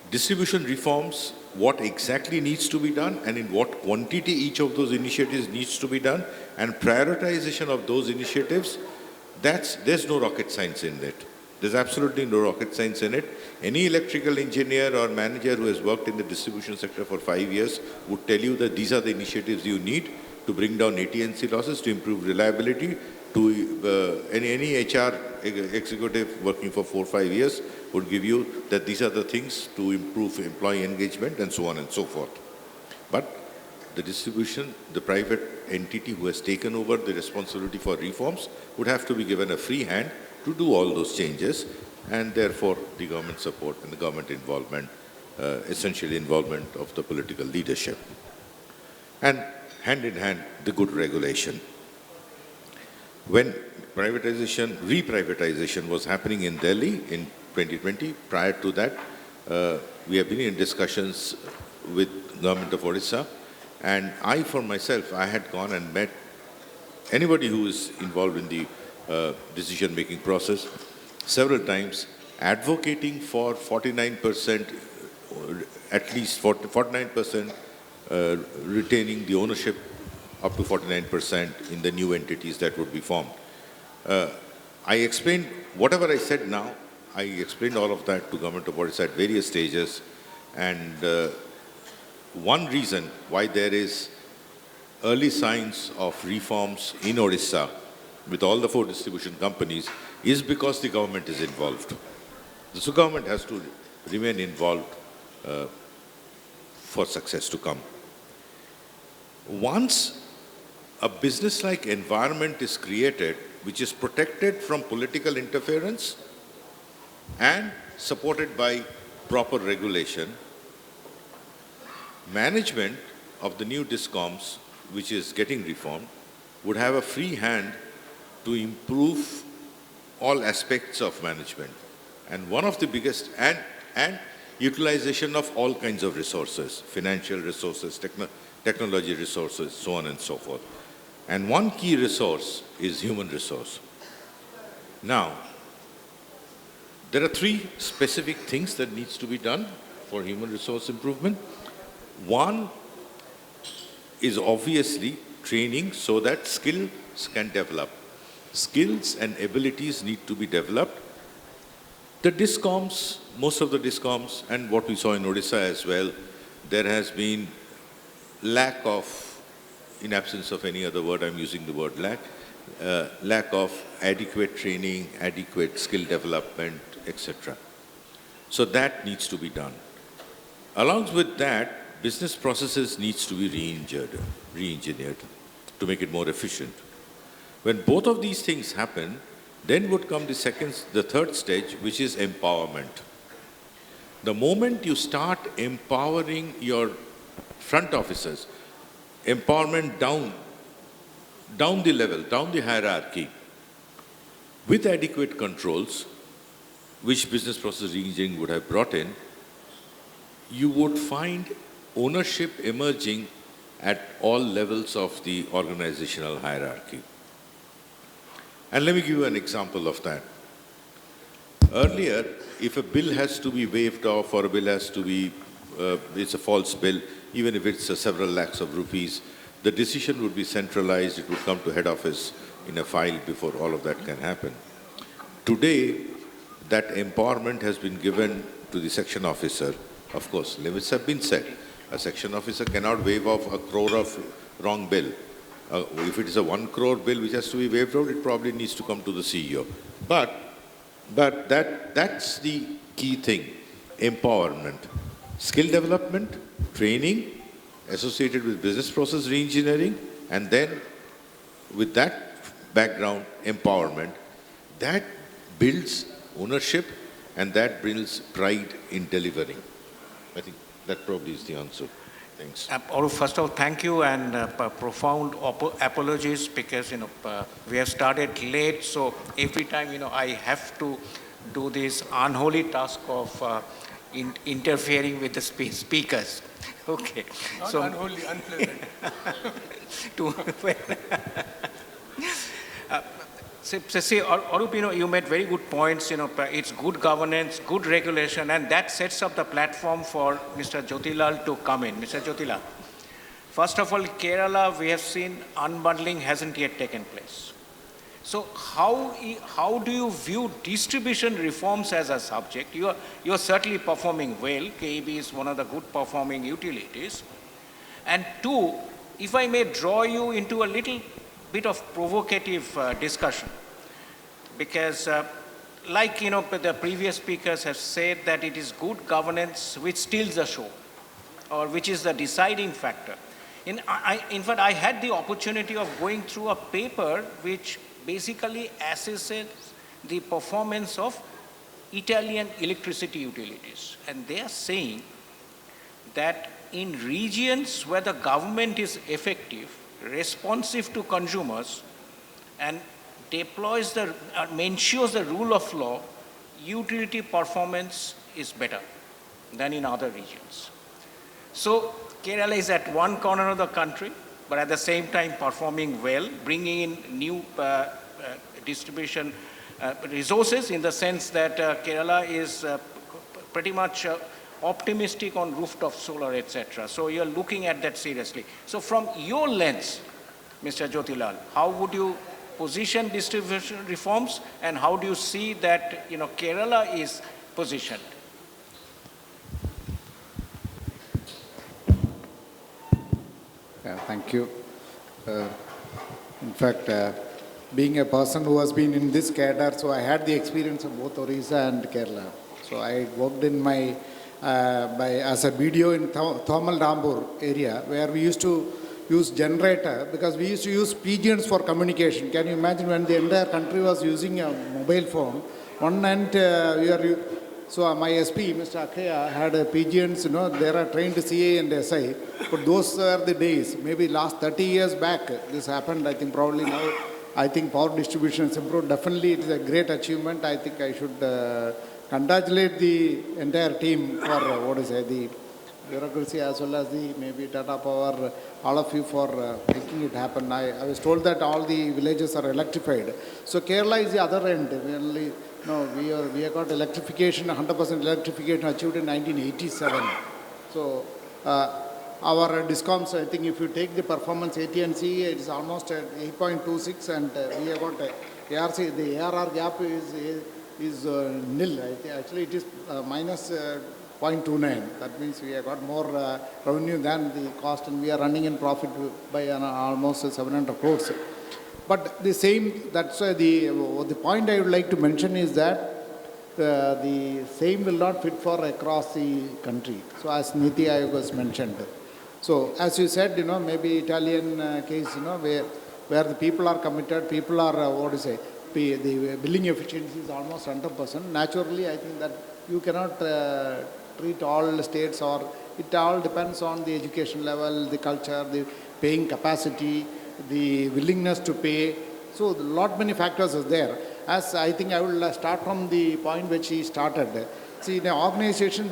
F: Distribution reforms, what exactly needs to be done and in what quantity each of those initiatives needs to be done, and prioritization of those initiatives, there's no rocket science in it. There's absolutely no rocket science in it. Any electrical engineer or manager who has worked in the distribution sector for 5 years would tell you that these are the initiatives you need to bring down AT&C losses, to improve reliability, to any HR executive working for 4 or 5 years would give you that these are the things to improve employee engagement and so on and so forth. But the distribution, the private entity who has taken over the responsibility for reforms would have to be given a free hand to do all those changes, and therefore the government support and the government involvement, essentially involvement of the political leadership. And hand in hand, the good regulation. When reprivatization was happening in Delhi in 2020, prior to that, we have been in discussions with government of Odisha, and I, for myself, I had gone and met anybody who is involved in the decision-making process several times, advocating for 49%, at least 49% retaining the ownership up to 49% in the new entities that would be formed. I explained, whatever I said now, I explained all of that to Government of Odisha at various stages, and one reason why there is early signs of reforms in Odisha with all the 4 distribution companies is because the government is involved. So government has to remain involved for success to come. Once a business-like environment is created, which is protected from political interference and supported by proper regulation, management of the new Discoms, which is getting reformed, would have a free hand to improve all aspects of management. And one of the biggest, and utilization of all kinds of resources, financial resources, technology resources, so on and so forth. And one key resource is human resource. Now, there are 3 specific things that needs to be done for human resource improvement. One is obviously training so that skills can develop. Skills and abilities need to be developed. The Discoms, most of the Discoms, and what we saw in Odisha as well, there has been lack of, in absence of any other word, I'm using the word lack of adequate training, adequate skill development, etc. So that needs to be done. Along with that, business processes needs to be re-engineered to make it more efficient. When both of these things happen, then would come the third stage, which is empowerment. The moment you start empowering your front officers, empowerment down the level, down the hierarchy, with adequate controls, which business process reengineering would have brought in, you would find ownership emerging at all levels of the organizational hierarchy. And let me give you an example of that. Earlier, if a bill has to be waived off or a bill has to be, it's a false bill, even if it's several lakhs of rupees, the decision would be centralized, it would come to head office in a file before all of that can happen. Today, that empowerment has been given to the section officer. Of course, limits have been set. A section officer cannot waive off 1 crore of wrong bill. If it is a 1 crore bill which has to be waived out, it probably needs to come to the CEO. But that's the key thing, empowerment. Skill development, training, associated with business process reengineering, and then with that background, empowerment, that builds ownership and that builds pride in delivering. I think that probably is the answer. Thanks.
C: First of all, thank you and profound apologies because, we have started late. So every time, I have to do this unholy task of interfering with the speakers. Okay.
B: Not
C: so
B: unholy, unpleasant.
C: See, Arup, you made very good points. It's good governance, good regulation, and that sets up the platform for Mr. Jyotilal to come in. Mr. Jyotilal, first of all, Kerala, we have seen unbundling hasn't yet taken place. So how do you view distribution reforms as a subject? You are certainly performing well. KEB is one of the good performing utilities. And two, if I may draw you into a little bit of provocative discussion, because the previous speakers have said that it is good governance which steals the show, or which is the deciding factor. In fact, I had the opportunity of going through a paper which basically assesses the performance of Italian electricity utilities. And they are saying that in regions where the government is effective, responsive to consumers, and ensures the rule of law, utility performance is better than in other regions. So Kerala is at one corner of the country, but at the same time performing well, bringing in new distribution resources, in the sense that Kerala is pretty much optimistic on rooftop solar, etc. So you're looking at that seriously. So from your lens, Mr. Jyotilal, how would you position distribution reforms, and how do you see that Kerala is positioned?
G: Yeah, thank you. In fact, being a person who has been in this cadre, so I had the experience of both Odisha and Kerala. So I worked in my as a BDO in Thomal Dambur area, where we used to use generator because we used to use pigeons for communication. Can you imagine when the entire country was using a mobile phone? One end, so my SP, Mr. Akhaya, had pigeons, they are trained CA and SI, but those are the days. Maybe last 30 years back, this happened. I think probably now, I think power distribution has improved. Definitely it is a great achievement. I think I should congratulate the entire team for, the bureaucracy as well as the maybe Tata Power, all of you for making it happen. I was told that all the villages are electrified. So Kerala is the other end. We have got electrification, 100% electrification achieved in 1987. So our Discoms, I think if you take the performance AT&C, it is almost at 8.26, and we have got ARC, the ARR gap is nil. Actually, it is minus 0.29. That means we have got more revenue than the cost, and we are running in profit by almost 700 crores. But the same, that's the point I would like to mention is that the same will not fit for across the country. So as NITI Aayog was mentioned. So as you said, maybe Italian case, where the people are committed, people are, the billing efficiency is almost 100%. Naturally, I think that you cannot treat all states, or it all depends on the education level, the culture, paying capacity, the willingness to pay. So a lot many factors is there. As I think I will start from the point which he started. See, in an organization,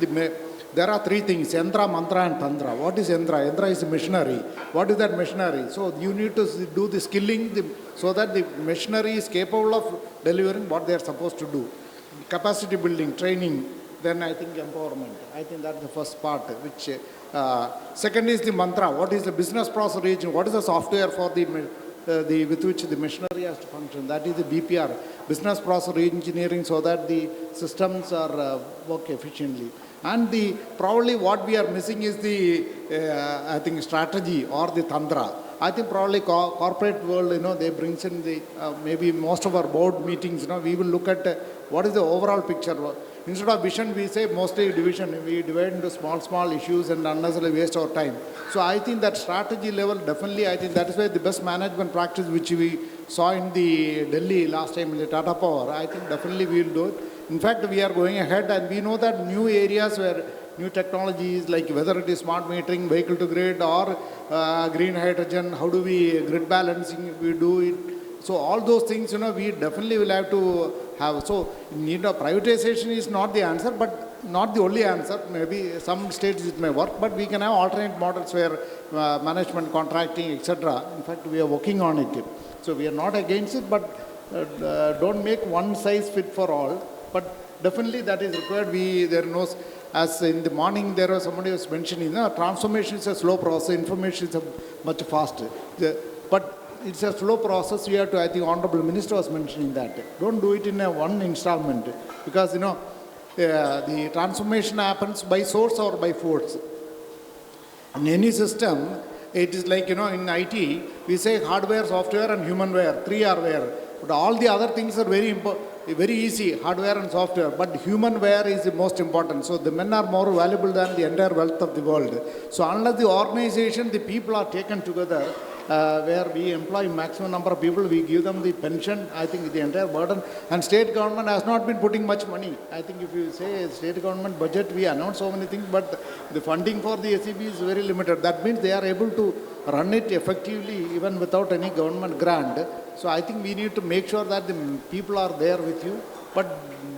G: there are three things: Yantra, Mantra and Tantra. What is Yantra? Yantra is machinery. What is that machinery? So you need to do the skilling so that the machinery is capable of delivering what they are supposed to do. Capacity building, training, then I think empowerment. I think that's the first part. Which second is the mantra. What is the business process region? What is the software for with which the machinery has to function? That is the BPR, business process engineering, so that the systems are work efficiently. And probably what we are missing is the I think strategy or the tantra. I think probably corporate world, they brings in the maybe most of our board meetings, we will look at what is the overall picture. Instead of vision, we say mostly division. We divide into small issues and unnecessarily waste our time. So I think that strategy level, definitely, I think that is why the best management practice which we saw in the Delhi last time in the Tata Power, I think definitely we will do it. In fact, we are going ahead and we know that new areas where new technologies, like whether it is smart metering, vehicle to grid, or green hydrogen, how do we grid balancing, we do it. So all those things, we definitely will have to have. So privatization is not the answer, but not the only answer. Maybe some states it may work, but we can have alternate models where management, contracting, etc. In fact, we are working on it. So we are not against it, but don't make one size fit for all. But definitely that is required. As in the morning, there was somebody was mentioning, transformation is a slow process, information is much faster. But it's a slow process. We have to, I think Honourable Minister was mentioning that. Don't do it in one installment, because, the transformation happens by source or by force. In any system, it is like, in IT, we say hardware, software and humanware, 3 are ware. But all the other things are very easy, hardware and software, but humanware is the most important. So the men are more valuable than the entire wealth of the world. So unless the organization, the people are taken together, where we employ maximum number of people, we give them the pension, I think the entire burden. And state government has not been putting much money. I think if you say state government budget, we announce so many things, but the funding for the SEB is very limited. That means they are able to run it effectively even without any government grant. So I think we need to make sure that the people are there with you, but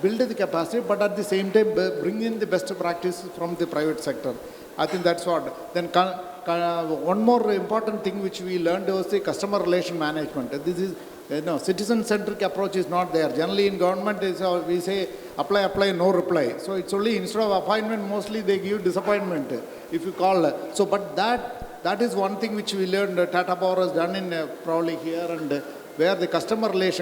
G: build the capacity, but at the same time bring in the best practices from the private sector. I think that's what. Then one more important thing which we learned was the customer relation management. This is, citizen-centric approach is not there. Generally in government, we say apply, no reply. So it's only instead of appointment, mostly they give disappointment if you call. So, but that is one thing which we learned. Tata Power has done in probably here, and where the customer is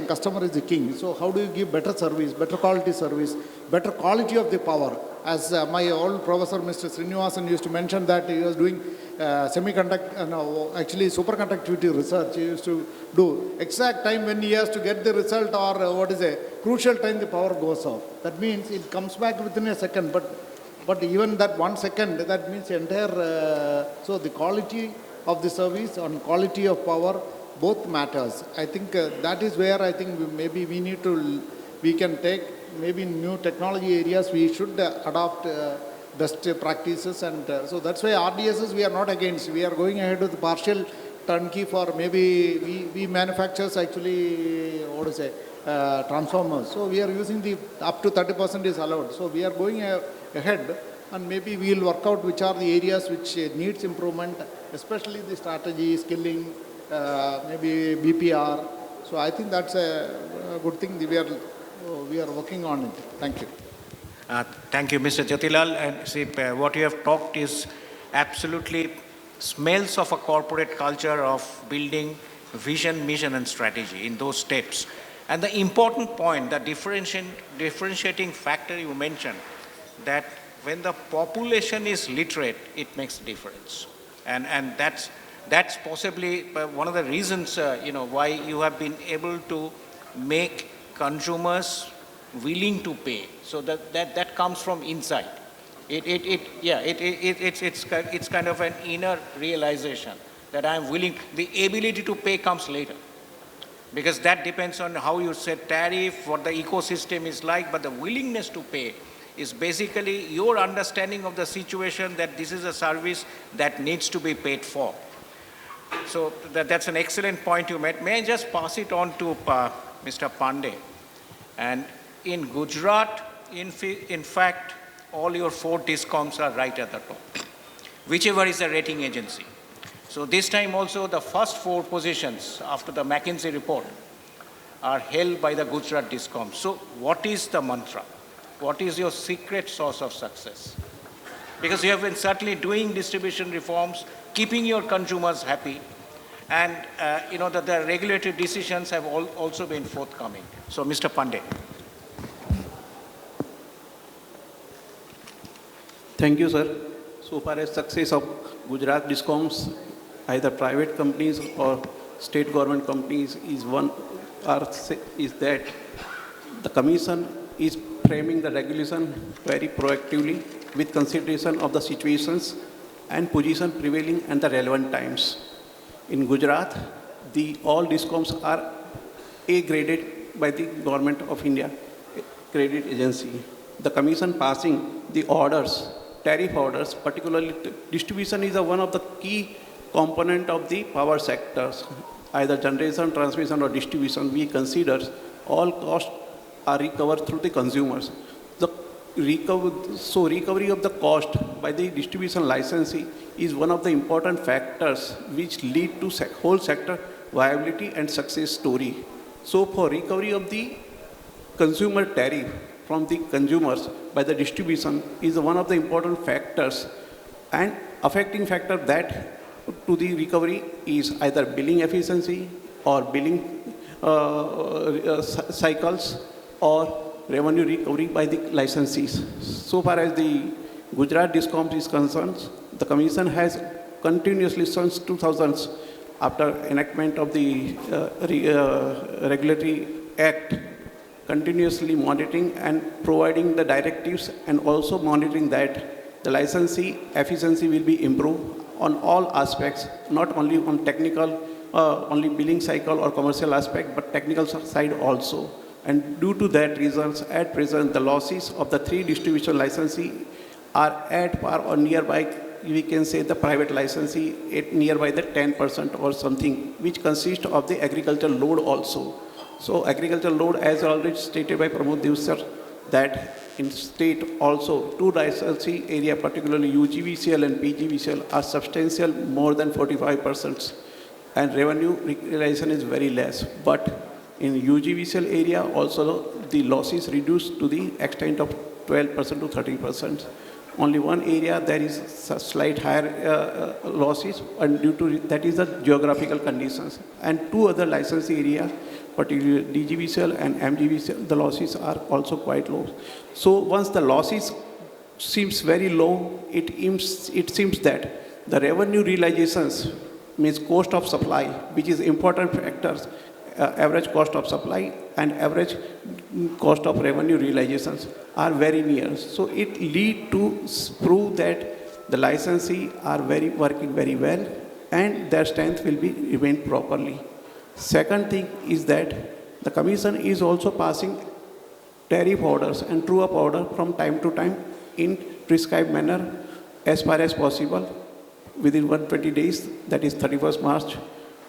G: the king. So how do you give better service, better quality service, better quality of the power? As my old professor, Mr. Srinivasan, used to mention that he was doing actually superconductivity research. He used to do exact time when he has to get the result, or crucial time the power goes off. That means it comes back within a second, but even that 1 second, that means entire, so the quality of the service and quality of power, both matters. I think that is where I think we can take, maybe in new technology areas, we should adopt best practices. And so that's why RDSs we are not against. We are going ahead with partial turnkey for maybe we manufacturers actually, transformers. So we are using up to 30% is allowed. So we are going ahead, and maybe we will work out which are the areas which needs improvement, especially the strategy, skilling, maybe BPR. So I think that's a good thing. We are working on it. Thank you.
C: Thank you, Mr. Jatilal. And see, what you have talked is absolutely smells of a corporate culture of building vision, mission, and strategy in those steps. And the important point, the differentiating factor you mentioned, that when the population is literate, it makes a difference. And that's possibly one of the reasons, why you have been able to make consumers willing to pay. So that comes from inside. It's kind of an inner realization that I'm willing. The ability to pay comes later, because that depends on how you set tariff, what the ecosystem is like. But the willingness to pay is basically your understanding of the situation, that this is a service that needs to be paid for. So that's an excellent point you made. May I just pass it on to Mr. Pandey? And in Gujarat, in fact, all your 4 Discoms are right at the top, whichever is the rating agency. So this time also the first 4 positions after the McKinsey report are held by the Gujarat Discoms. So what is the mantra? What is your secret source of success? Because you have been certainly doing distribution reforms, keeping your consumers happy, and the regulatory decisions have also been forthcoming. So Mr. Pandey.
H: Thank you, sir. So far as success of Gujarat Discoms, either private companies or state government companies, is that the Commission is framing the regulation very proactively with consideration of the situations and position prevailing at the relevant times. In Gujarat, all Discoms are A-graded by the Government of India Credit Agency. The Commission passing the orders, tariff orders, particularly distribution is one of the key component of the power sectors, either generation, transmission or distribution. We consider all costs are recovered through the consumers. Recovery of the cost by the distribution licensee is one of the important factors which lead to whole sector viability and success story. So for recovery of the consumer tariff from the consumers by the distribution is one of the important factors, and affecting factor that to the recovery is either billing efficiency or billing cycles or revenue recovery by the licensees. So far as the Gujarat Discoms is concerned, the Commission has continuously since 2000s, after enactment of the Regulatory Act, continuously monitoring and providing the directives and also monitoring that the licensee efficiency will be improved on all aspects, not only on technical, only billing cycle or commercial aspect, but technical side also. And due to that reasons, at present, the losses of the 3 distribution licensee are at par or nearby, we can say the private licensee at nearby the 10% or something, which consists of the agricultural load also. So agricultural load, as already stated by Pramod Dev sir, that in state also 2 licensee area, particularly UGVCL and PGVCL, are substantial more than 45%, and revenue realization is very less. But in UGVCL area also the losses reduced to the extent of 12% to 30%. Only one area there is slight higher losses, and due to that is the geographical conditions. And 2 other license area, particularly DGVCL and MGVCL, the losses are also quite low. So once the losses seems very low, it seems that the revenue realizations means cost of supply, which is important factors, average cost of supply and average cost of revenue realizations are very near. So it lead to prove that the licensee are working very well and their strength will be remained properly. Second thing is that the Commission is also passing tariff orders and true-up order from time to time in prescribed manner as far as possible within 120 days, that is 31st March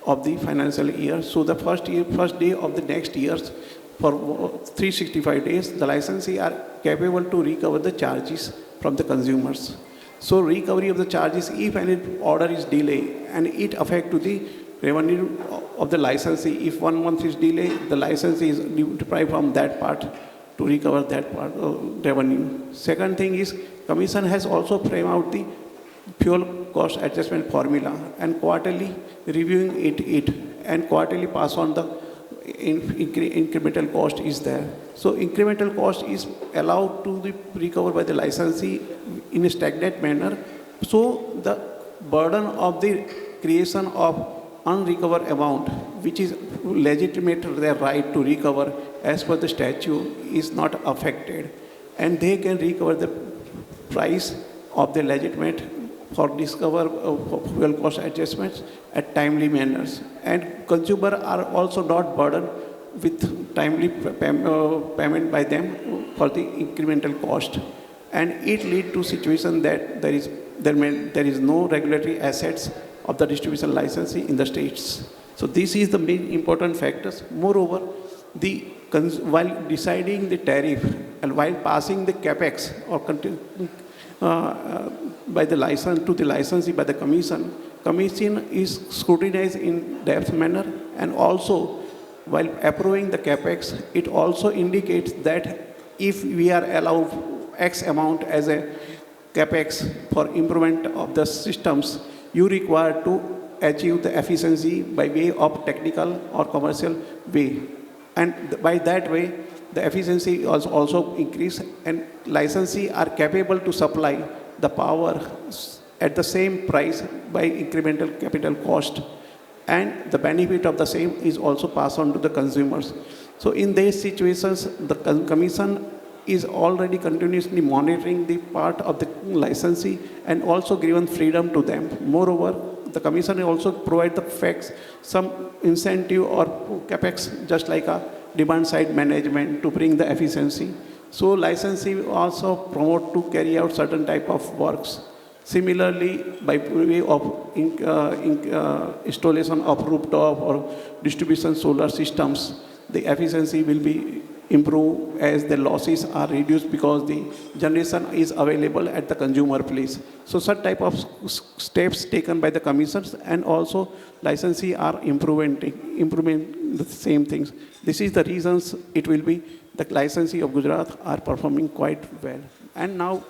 H: of the financial year. So the first day of the next years, for 365 days, the licensee are capable to recover the charges from the consumers. So recovery of the charges, if any order is delayed, and it affect to the revenue of the licensee. If 1 month is delayed, the licensee is deprived from that part to recover that part of revenue. Second thing is, Commission has also framed out the fuel cost adjustment formula and quarterly reviewing it and quarterly pass on the incremental cost is there. So incremental cost is allowed to be recovered by the licensee in a stagnant manner. So the burden of the creation of unrecovered amount, which is legitimate their right to recover as per the statute, is not affected, and they can recover the price of the legitimate for discover fuel cost adjustments at timely manners. And consumer are also not burdened with timely payment by them for the incremental cost. And it lead to situation that there is no regulatory assets of the distribution licensing in the states. So this is the main important factors. Moreover, while deciding the tariff and while passing the capex or by the license to the licensee by the commission is scrutinized in depth manner, and also while approving the capex, it also indicates that if we are allowed X amount as a capex for improvement of the systems, you require to achieve the efficiency by way of technical or commercial way. And by that way, the efficiency also increase, and licensee are capable to supply the power at the same price by incremental capital cost. And the benefit of the same is also passed on to the consumers. So in these situations, the commission is already continuously monitoring the part of the licensee and also given freedom to them. Moreover, the commission also provide the facts, some incentive or capex, just like a demand side management to bring the efficiency. So licensee also promote to carry out certain type of works. Similarly, by way of installation of rooftop or distribution solar systems, the efficiency will be improved as the losses are reduced because the generation is available at the consumer place. So such type of steps taken by the commissions, and also licensee are improving the same things. This is the reasons it will be the licensee of Gujarat are performing quite well. And now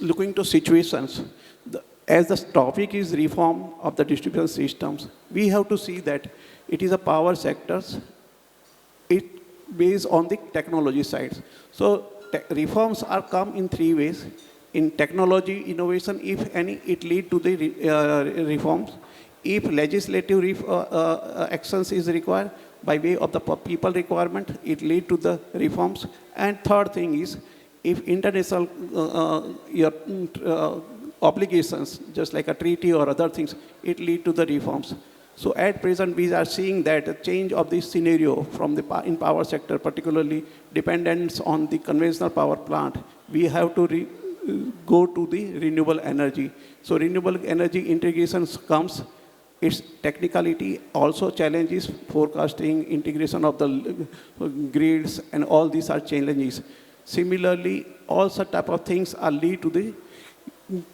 H: looking to situations, as the topic is reform of the distribution systems, we have to see that it is a power sectors, it based on the technology side. So reforms are come in three ways. In technology innovation, if any, it lead to the reforms. If legislative actions is required by way of the people requirement, it lead to the reforms. And third thing is, if international obligations, just like a treaty or other things, it lead to the reforms. So at present, we are seeing that a change of this scenario from the in power sector, particularly dependence on the conventional power plant, we have to go to the renewable energy. So renewable energy integration comes, its technicality also challenges forecasting, integration of the grids, and all these are challenges. Similarly, all such type of things are lead to the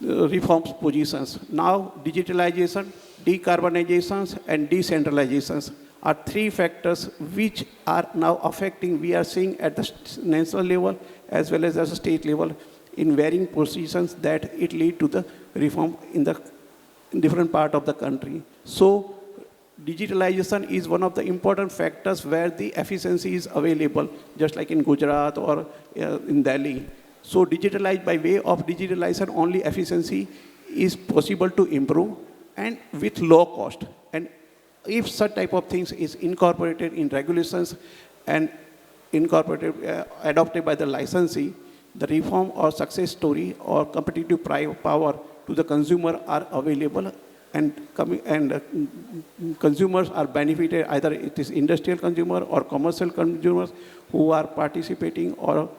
H: reforms positions. Now, digitalization, decarbonizations, and decentralizations are three factors which are now affecting, we are seeing at the national level as well as the state level in varying positions, that it lead to the reform in the different part of the country. So, digitalization is one of the important factors where the efficiency is available, just like in Gujarat or in Delhi. So digitalize, by way of digitalization, only efficiency is possible to improve and with low cost. And if such type of things is incorporated in regulations and incorporated, adopted by the licensee, the reform or success story or competitive power to the consumer are available, and consumers are benefited, either it is industrial consumer or commercial consumers who are participating or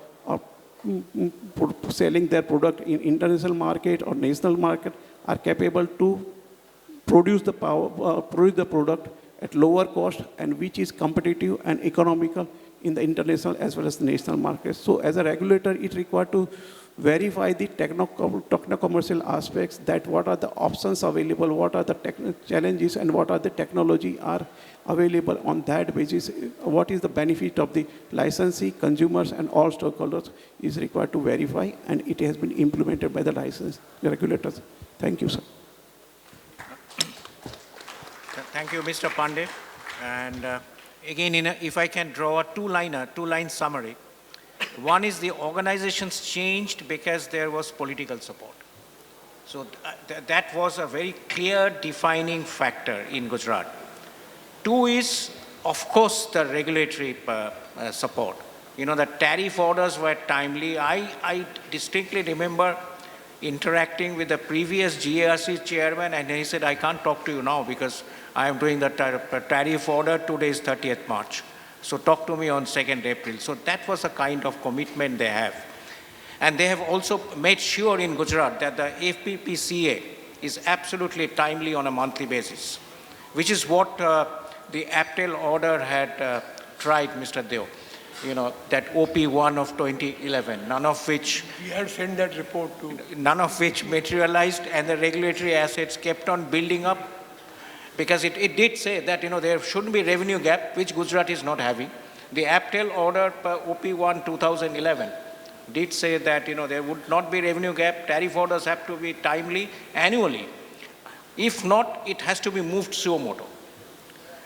H: selling their product in international market or national market, are capable to produce the product at lower cost, and which is competitive and economical in the international as well as the national market. So as a regulator, it required to verify the techno-commercial aspects, that what are the options available, what are the challenges, and what are the technology are available. On that basis, what is the benefit of the licensee, consumers, and all stakeholders is required to verify, and it has been implemented by the regulators. Thank you, sir.
C: Thank you, Mr. Pandey. And again, if I can draw a two-line summary. One is the organizations changed because there was political support. So that was a very clear defining factor in Gujarat. Two is, of course, the regulatory support. You know, the tariff orders were timely. I distinctly remember interacting with the previous GARC chairman, and he said, I can't talk to you now because I am doing the tariff order, today is 30th March. So talk to me on 2nd April. So that was a kind of commitment they have. And they have also made sure in Gujarat that the FPPCA is absolutely timely on a monthly basis, which is what the APTEL order had tried, Mr. Deo. You know, that OP1 of 2011, none of which...
B: We had sent that report to...
C: None of which materialized, and the regulatory assets kept on building up, because it did say that, you know, there shouldn't be revenue gap, which Gujarat is not having. The APTEL order per OP1 2011 did say that, you know, there would not be revenue gap, tariff orders have to be timely annually. If not, it has to be moved suo motu.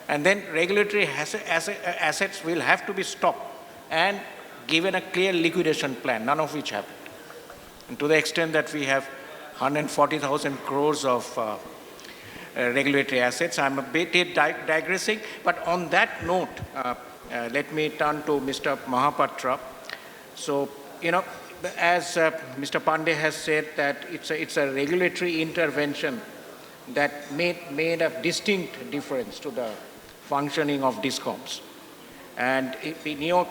C: And then regulatory assets will have to be stopped and given a clear liquidation plan, none of which happened. And to the extent that we have 140,000 crores of regulatory assets, I'm a bit digressing, but on that note, let me turn to Mr. Mahapatra. So, you know, as Mr. Pandey has said, that it's a regulatory intervention that made a distinct difference to the functioning of Discoms. And in your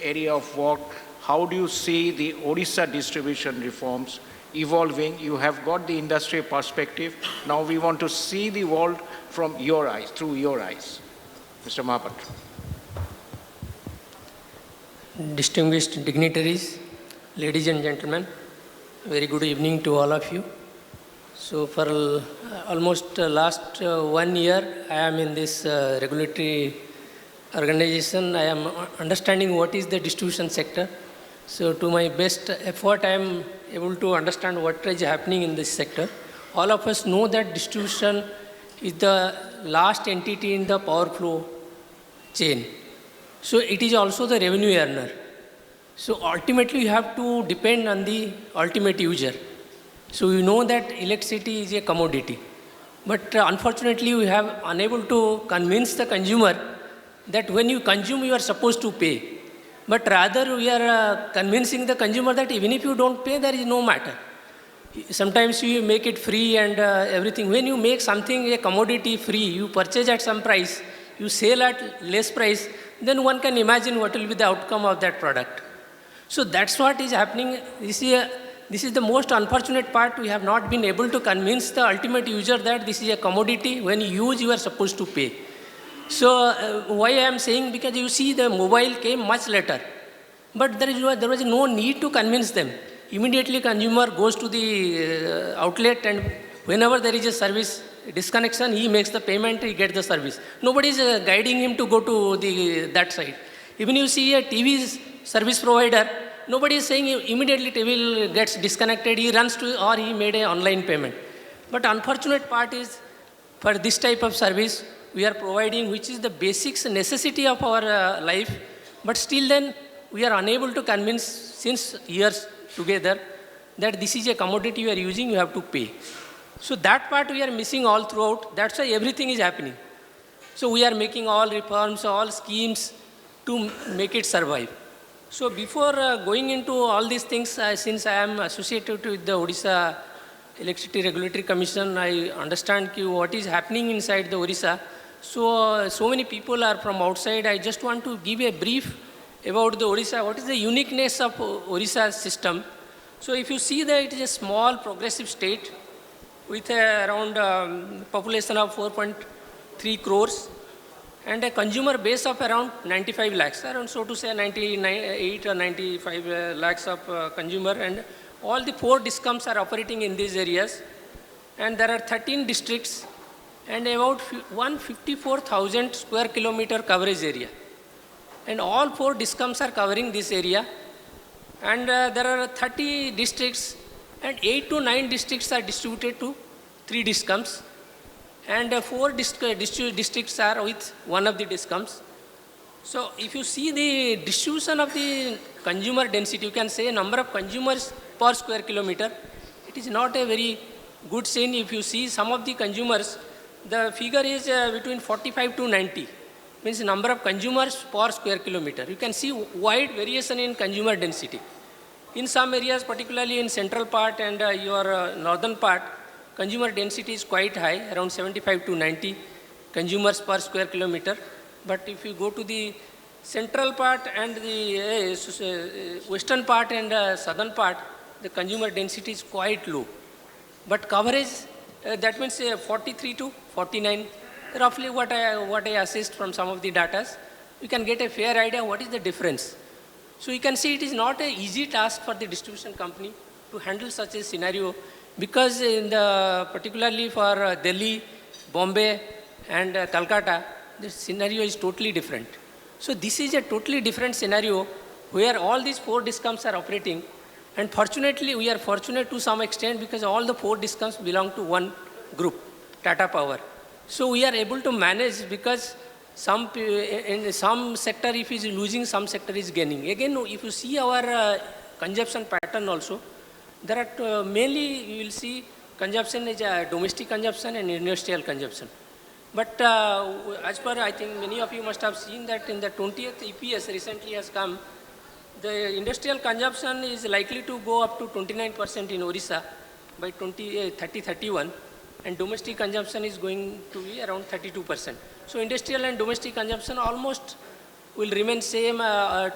C: area of work, how do you see the Odisha distribution reforms evolving? You have got the industry perspective. Now we want to see the world from your eyes, through your eyes. Mr. Mahapatra.
I: Distinguished dignitaries, ladies and gentlemen, very good evening to all of you. So for almost last 1 year, I am in this regulatory organization. I am understanding what is the distribution sector. So to my best effort, I am able to understand what is happening in this sector. All of us know that distribution is the last entity in the power flow chain. So it is also the revenue earner. So ultimately you have to depend on the ultimate user. So you know that electricity is a commodity. But unfortunately we have unable to convince the consumer that when you consume you are supposed to pay. But rather we are convincing the consumer that even if you don't pay, there is no matter. Sometimes you make it free and everything. When you make something a commodity free, you purchase at some price, you sell at less price, then one can imagine what will be the outcome of that product. So that's what is happening. This is the most unfortunate part. We have not been able to convince the ultimate user that this is a commodity. When you use, you are supposed to pay. So why I am saying, because you see the mobile came much later. But there was no need to convince them. Immediately consumer goes to the outlet, and whenever there is a service disconnection, he makes the payment, he gets the service. Nobody is guiding him to go to that side. Even you see a TV service provider, nobody is saying immediately TV gets disconnected, he runs to, or he made an online payment. But unfortunate part is, for this type of service, we are providing, which is the basics necessity of our life, but still then we are unable to convince since years together that this is a commodity you are using, you have to pay. So that part we are missing all throughout. That's why everything is happening. So we are making all reforms, all schemes to make it survive. So before going into all these things, since I am associated with the Odisha Electricity Regulatory Commission, I understand what is happening inside the Odisha. So many people are from outside. I just want to give a brief about the Odisha. What is the uniqueness of Odisha system? So if you see that it is a small progressive state with around population of 4.3 crores and a consumer base of around 95 lakhs, around so to say 98 or 95 lakhs of consumer, and all the 4 Discoms are operating in these areas, and there are 13 districts and about 154,000 square kilometer coverage area. And all 4 Discoms are covering this area, and there are 30 districts, and 8 to 9 districts are distributed to 3 Discoms, and 4 districts are with one of the Discoms. So if you see the distribution of the consumer density, you can say number of consumers per square kilometer, it is not a very good scene. If you see some of the consumers, the figure is between 45 to 90, means number of consumers per square kilometer. You can see wide variation in consumer density. In some areas, particularly in central part and your northern part, consumer density is quite high, around 75 to 90 consumers per square kilometer. But if you go to the central part and the western part and southern part, the consumer density is quite low. But coverage, that means 43 to 49, roughly what I assessed from some of the data. You can get a fair idea what is the difference. So you can see it is not an easy task for the distribution company to handle such a scenario, because in the, particularly for Delhi, Bombay and Calcutta, the scenario is totally different. So this is a totally different scenario where all these 4 Discoms are operating, and fortunately we are fortunate to some extent because all the 4 Discoms belong to one group, Tata Power. So we are able to manage, because in some sector if is losing, some sector is gaining. Again, if you see our consumption pattern also, there are mainly you will see consumption is domestic consumption and industrial consumption. But as per, I think many of you must have seen that in the 20th EPS recently has come, the industrial consumption is likely to go up to 29% in Odisha by 2031, and domestic consumption is going to be around 32%. So industrial and domestic consumption almost will remain same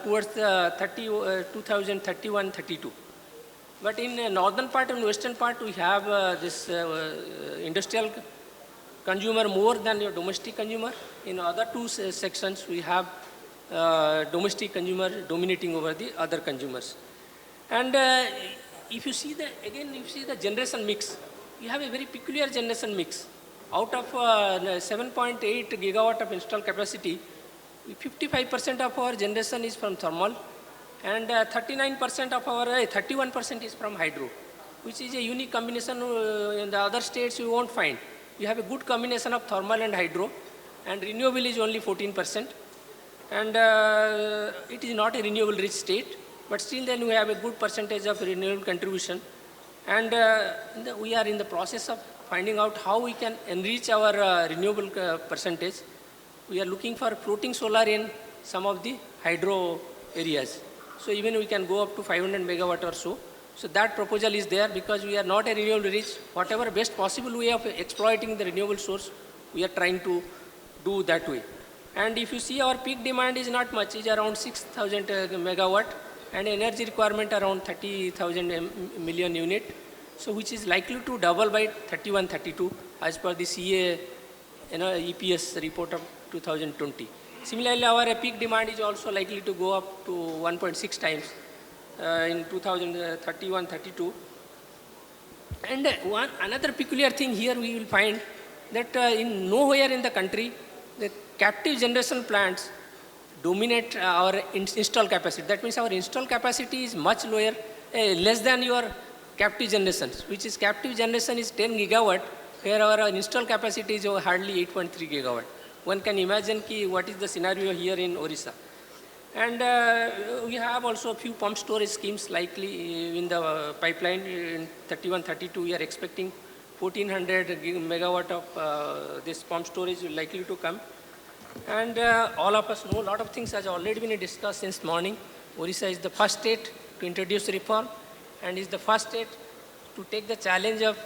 I: towards 2031-32. But in northern part and western part, we have this industrial consumer more than your domestic consumer. In other 2 sections, we have domestic consumer dominating over the other consumers. And if you see the generation mix, you have a very peculiar generation mix. Out of 7.8 gigawatt of installed capacity, 55% of our generation is from thermal, and 39% of our, 31% is from hydro, which is a unique combination in the other states you won't find. You have a good combination of thermal and hydro, and renewable is only 14%. And it is not a renewable rich state, but still then we have a good percentage of renewable contribution. And we are in the process of finding out how we can enrich our renewable percentage. We are looking for floating solar in some of the hydro areas. So even we can go up to 500 megawatt or so. So that proposal is there, because we are not a renewable rich. Whatever best possible way of exploiting the renewable source, we are trying to do that way. And if you see, our peak demand is not much, it's around 6,000 megawatt, and energy requirement around 30,000 million unit. So which is likely to double by 31-32 as per the CA EPS report of 2020. Similarly, our peak demand is also likely to go up to 1.6 times in 2031-32. And another peculiar thing here we will find that in nowhere in the country, the captive generation plants dominate our installed capacity. That means our installed capacity is much lower, less than your captive generation, which is captive generation is 10 gigawatt, where our installed capacity is hardly 8.3 gigawatt. One can imagine what is the scenario here in Odisha. And we have also a few pump storage schemes likely in the pipeline. In 31-32, we are expecting 1400 megawatt of this pump storage likely to come. And all of us know a lot of things has already been discussed since morning. Odisha is the first state to introduce reform, and is the first state to take the challenge of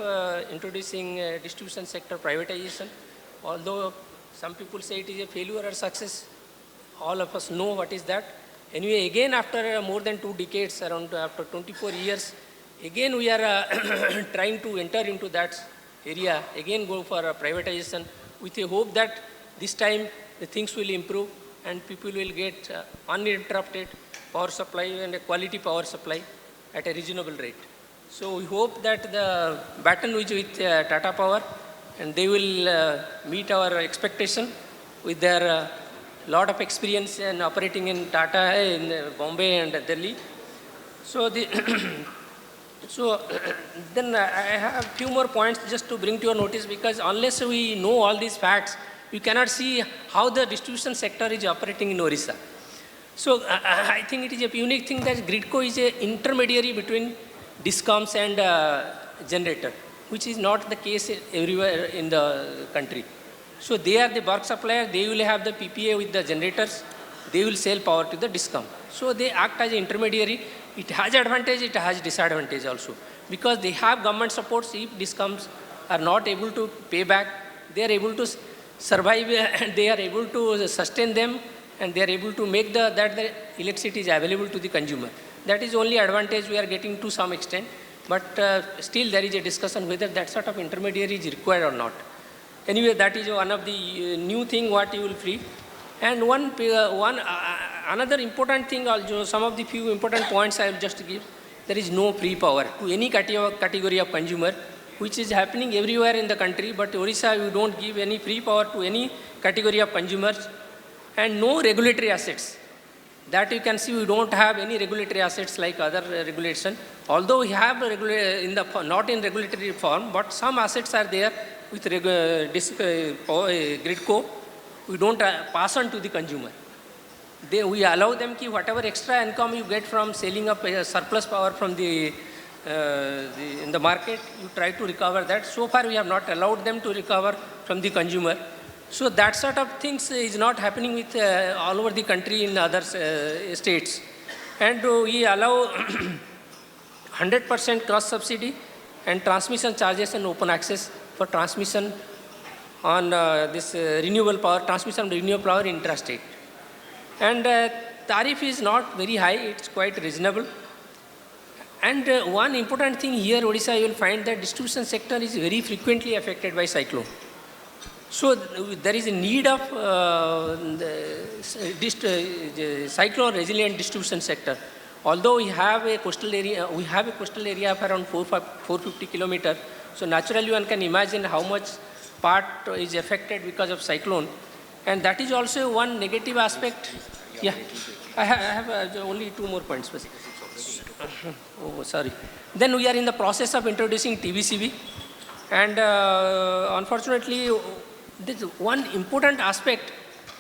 I: introducing distribution sector privatization. Although some people say it is a failure or success, all of us know what is that. Anyway, again after more than 2 decades, around after 24 years, again we are trying to enter into that area, again go for privatization with a hope that this time the things will improve and people will get uninterrupted power supply and a quality power supply at a reasonable rate. So we hope that the baton is with Tata Power, and they will meet our expectation with their lot of experience in operating in Tata, in Bombay and Delhi. So then I have a few more points just to bring to your notice, because unless we know all these facts, you cannot see how the distribution sector is operating in Odisha. So I think it is a unique thing that Gridco is an intermediary between Discoms and generator, which is not the case everywhere in the country. So they are the bulk supplier, they will have the PPA with the generators, they will sell power to the Discom. So they act as an intermediary. It has advantage, it has disadvantage also. Because they have government supports, if Discoms are not able to pay back, they are able to survive and they are able to sustain them and they are able to make that the electricity is available to the consumer. That is only advantage we are getting to some extent, but still there is a discussion whether that sort of intermediary is required or not. Anyway, that is one of the new thing what you will free. And another important thing, also, some of the few important points I will just give. There is no free power to any category of consumer, which is happening everywhere in the country, but Odisha, you don't give any free power to any category of consumers, and no regulatory assets. That you can see, we don't have any regulatory assets like other regulation. Although we have not in regulatory form, but some assets are there with gridco. We don't pass on to the consumer. We allow them ki whatever extra income you get from selling up surplus power from in the market, you try to recover that. So far, we have not allowed them to recover from the consumer. So that sort of things is not happening with all over the country in other states. And we allow 100% cross subsidy and transmission charges and open access for transmission on this renewable power, transmission of renewable power intrastate. And tariff is not very high, it's quite reasonable. And one important thing here, Odisha, you will find that distribution sector is very frequently affected by cyclone. So there is a need of cyclone resilient distribution sector. Although we have a coastal area, of around 450 kilometers. So naturally one can imagine how much part is affected because of cyclone. And that is also one negative aspect. Yeah, I have only two more points. Oh, sorry. Then we are in the process of introducing TBCB. And unfortunately, this one important aspect,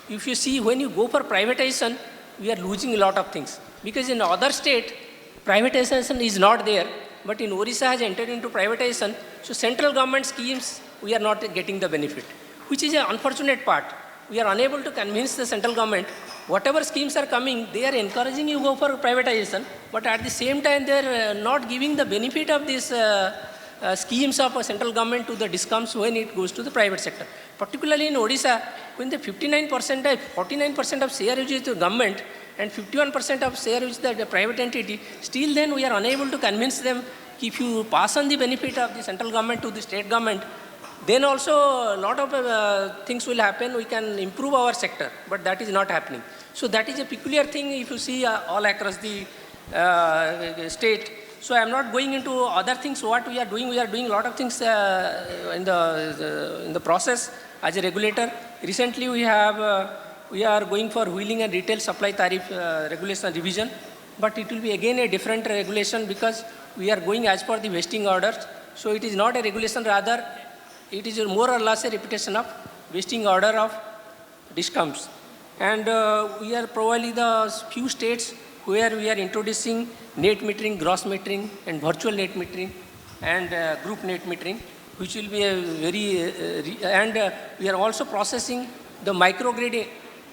I: if you see when you go for privatization, we are losing a lot of things. Because in other state, privatization is not there. But in Odisha has entered into privatization. So central government schemes, we are not getting the benefit, which is an unfortunate part. We are unable to convince the central government. Whatever schemes are coming, they are encouraging you to go for privatization, but at the same time, they are not giving the benefit of these schemes of central government to the Discoms when it goes to the private sector. Particularly in Odisha, when the 49% of share is the government and 51% of share is the private entity, still then we are unable to convince them if you pass on the benefit of the central government to the state government, then also a lot of things will happen, we can improve our sector, but that is not happening. So that is a peculiar thing if you see all across the state. So I am not going into other things, what we are doing a lot of things in the process as a regulator. Recently we are going for wheeling and retail supply tariff regulation revision, but it will be again a different regulation because we are going as per the vesting orders. So it is not a regulation, rather it is more or less a repetition of vesting order of Discoms. And we are probably the few states where we are introducing net metering, gross metering, and virtual net metering, and group net metering, which will be a very, we are also processing the microgrid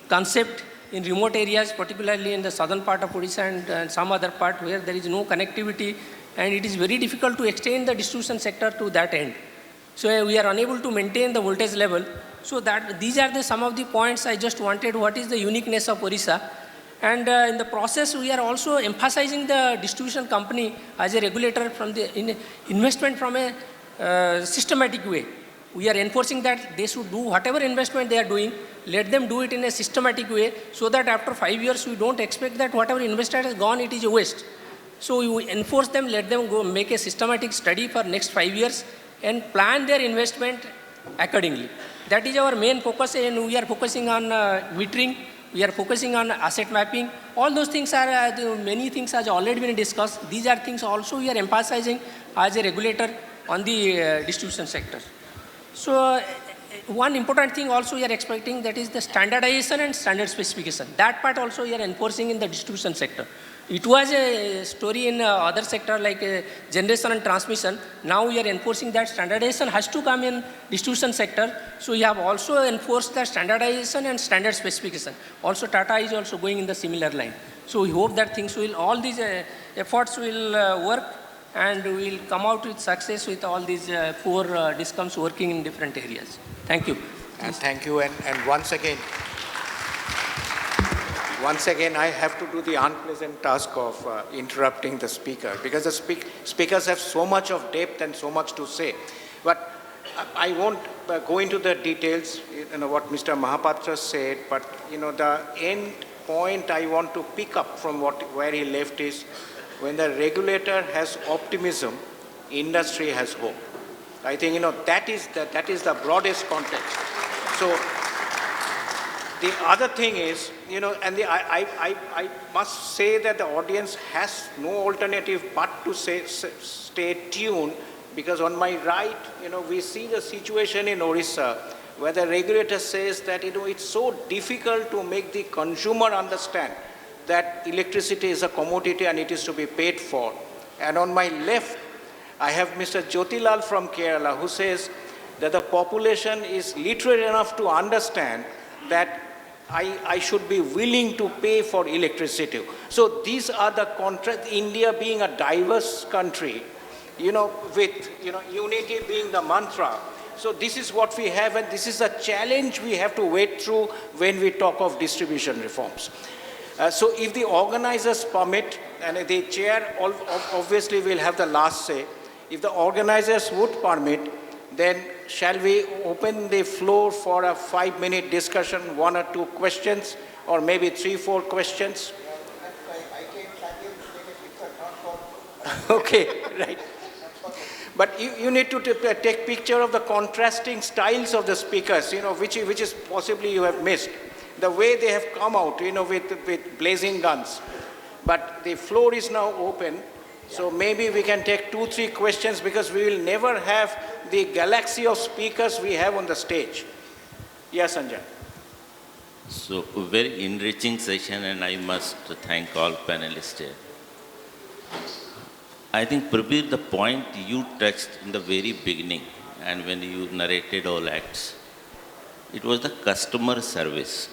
I: concept in remote areas, particularly in the southern part of Odisha and some other part where there is no connectivity, and it is very difficult to extend the distribution sector to that end. So we are unable to maintain the voltage level. So that these are some of the points I just wanted, what is the uniqueness of Odisha. And in the process, we are also emphasizing the distribution company as a regulator from the investment from a systematic way. We are enforcing that they should do whatever investment they are doing, let them do it in a systematic way, so that after 5 years, we don't expect that whatever invested has gone, it is a waste. So we enforce them, let them go make a systematic study for next 5 years and plan their investment accordingly. That is our main focus, and we are focusing on metering, we are focusing on asset mapping. All those things are, many things have already been discussed. These are things also we are emphasizing as a regulator on the distribution sector. So one important thing also we are expecting, that is the standardization and standard specification. That part also we are enforcing in the distribution sector. It was a story in other sector like generation and transmission. Now we are enforcing that standardization has to come in distribution sector. So we have also enforced the standardization and standard specification. Also Tata is also going in the similar line. So we hope that things will, all these efforts will work, and we will come out with success with all these 4 Discoms working in different areas. Thank you.
C: And thank you. And once again, once again, I have to do the unpleasant task of interrupting the speaker because the speakers have so much of depth and so much to say. But I won't go into the details, what Mr. Mahapatra said, but, the end point I want to pick up from where he left is when the regulator has optimism, industry has hope. I think, that is the broadest context. So, the other thing is, I must say that the audience has no alternative but to stay tuned, because on my right, we see the situation in Odisha where the regulator says that, it's so difficult to make the consumer understand that electricity is a commodity and it is to be paid for. And on my left, I have Mr. Jyotilal from Kerala who says that the population is literate enough to understand that I should be willing to pay for electricity. So these are the contrasts. India being a diverse country, with unity being the mantra. So this is what we have, and this is a challenge we have to wade through when we talk of distribution reforms. So if the organizers permit, and the chair obviously will have the last say, if the organizers would permit, then shall we open the floor for a 5-minute discussion, 1 or 2 questions, or maybe 3-4 questions? Okay, right. But you need to take picture of the contrasting styles of the speakers, which is possibly you have missed. The way they have come out, with blazing guns. But the floor is now open, so maybe we can take 2-3 questions because we will never have the galaxy of speakers we have on the stage. Yes, Sanjay.
J: So, a very enriching session, and I must thank all panelists here. I think, Prabir, the point you touched in the very beginning, and when you narrated all acts, it was the customer service.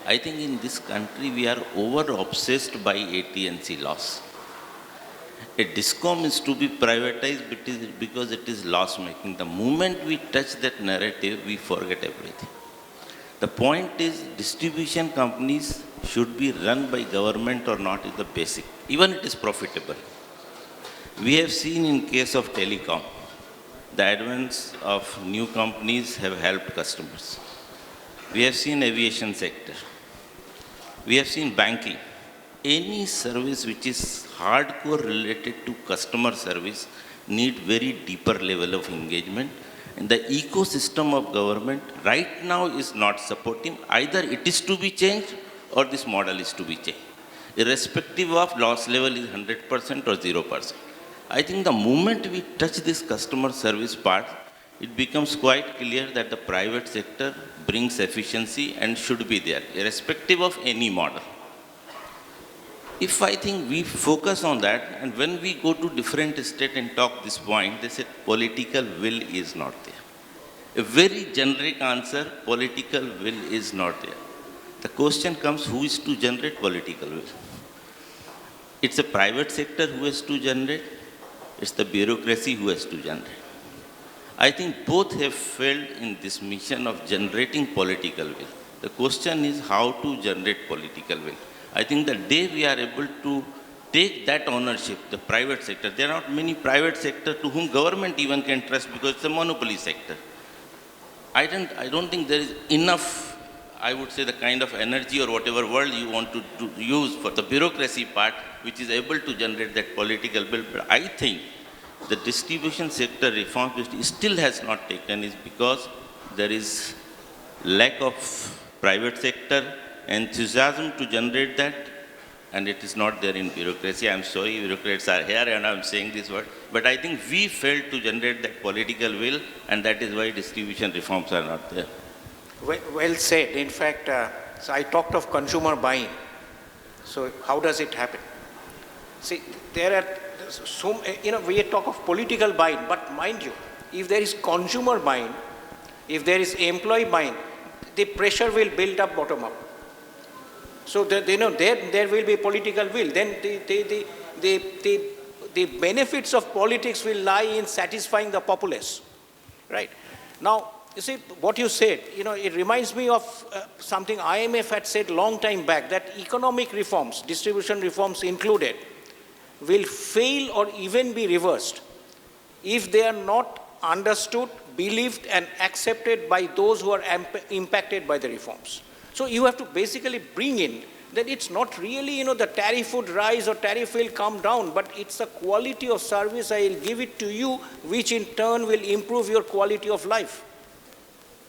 J: I think in this country, we are over-obsessed by AT&C loss. A Discom is to be privatized because it is loss-making. The moment we touch that narrative, we forget everything. The point is, distribution companies should be run by government or not is the basic, even it is profitable. We have seen in case of telecom, the advance of new companies have helped customers. We have seen aviation sector. We have seen banking. Any service which is hardcore related to customer service need very deeper level of engagement. And the ecosystem of government right now is not supporting. Either it is to be changed or this model is to be changed. Irrespective of loss level is 100% or 0%. I think the moment we touch this customer service part, it becomes quite clear that the private sector brings efficiency and should be there, irrespective of any model. If I think we focus on that, and when we go to different states and talk this point, they said political will is not there. A very generic answer, political will is not there. The question comes, who is to generate political will? It's a private sector who has to generate. It's the bureaucracy who has to generate. I think both have failed in this mission of generating political will. The question is how to generate political will. I think the day we are able to take that ownership, the private sector, there are not many private sector to whom government even can trust because it's a monopoly sector. I don't think there is enough, I would say, the kind of energy or whatever word you want to use for the bureaucracy part, which is able to generate that political will. But I think the distribution sector reform which still has not taken is because there is lack of private sector enthusiasm to generate that, and it is not there in bureaucracy. I'm sorry, bureaucrats are here and I'm saying this word, but I think we failed to generate that political will, and that is why distribution reforms are not there.
C: Well said. In fact, so I talked of consumer buying. So how does it happen? See, there are so, we talk of political buying, but mind you, if there is consumer buying, if there is employee buying, the pressure will build up bottom up. So there will be political will. Then the benefits of politics will lie in satisfying the populace, right? Now, You see, what you said, it reminds me of something IMF had said long time back, that economic reforms, distribution reforms included, will fail or even be reversed if they are not understood, believed, and accepted by those who are impacted by the reforms. So you have to basically bring in that it's not really, the tariff would rise or tariff will come down, but it's the quality of service I will give it to you, which in turn will improve your quality of life.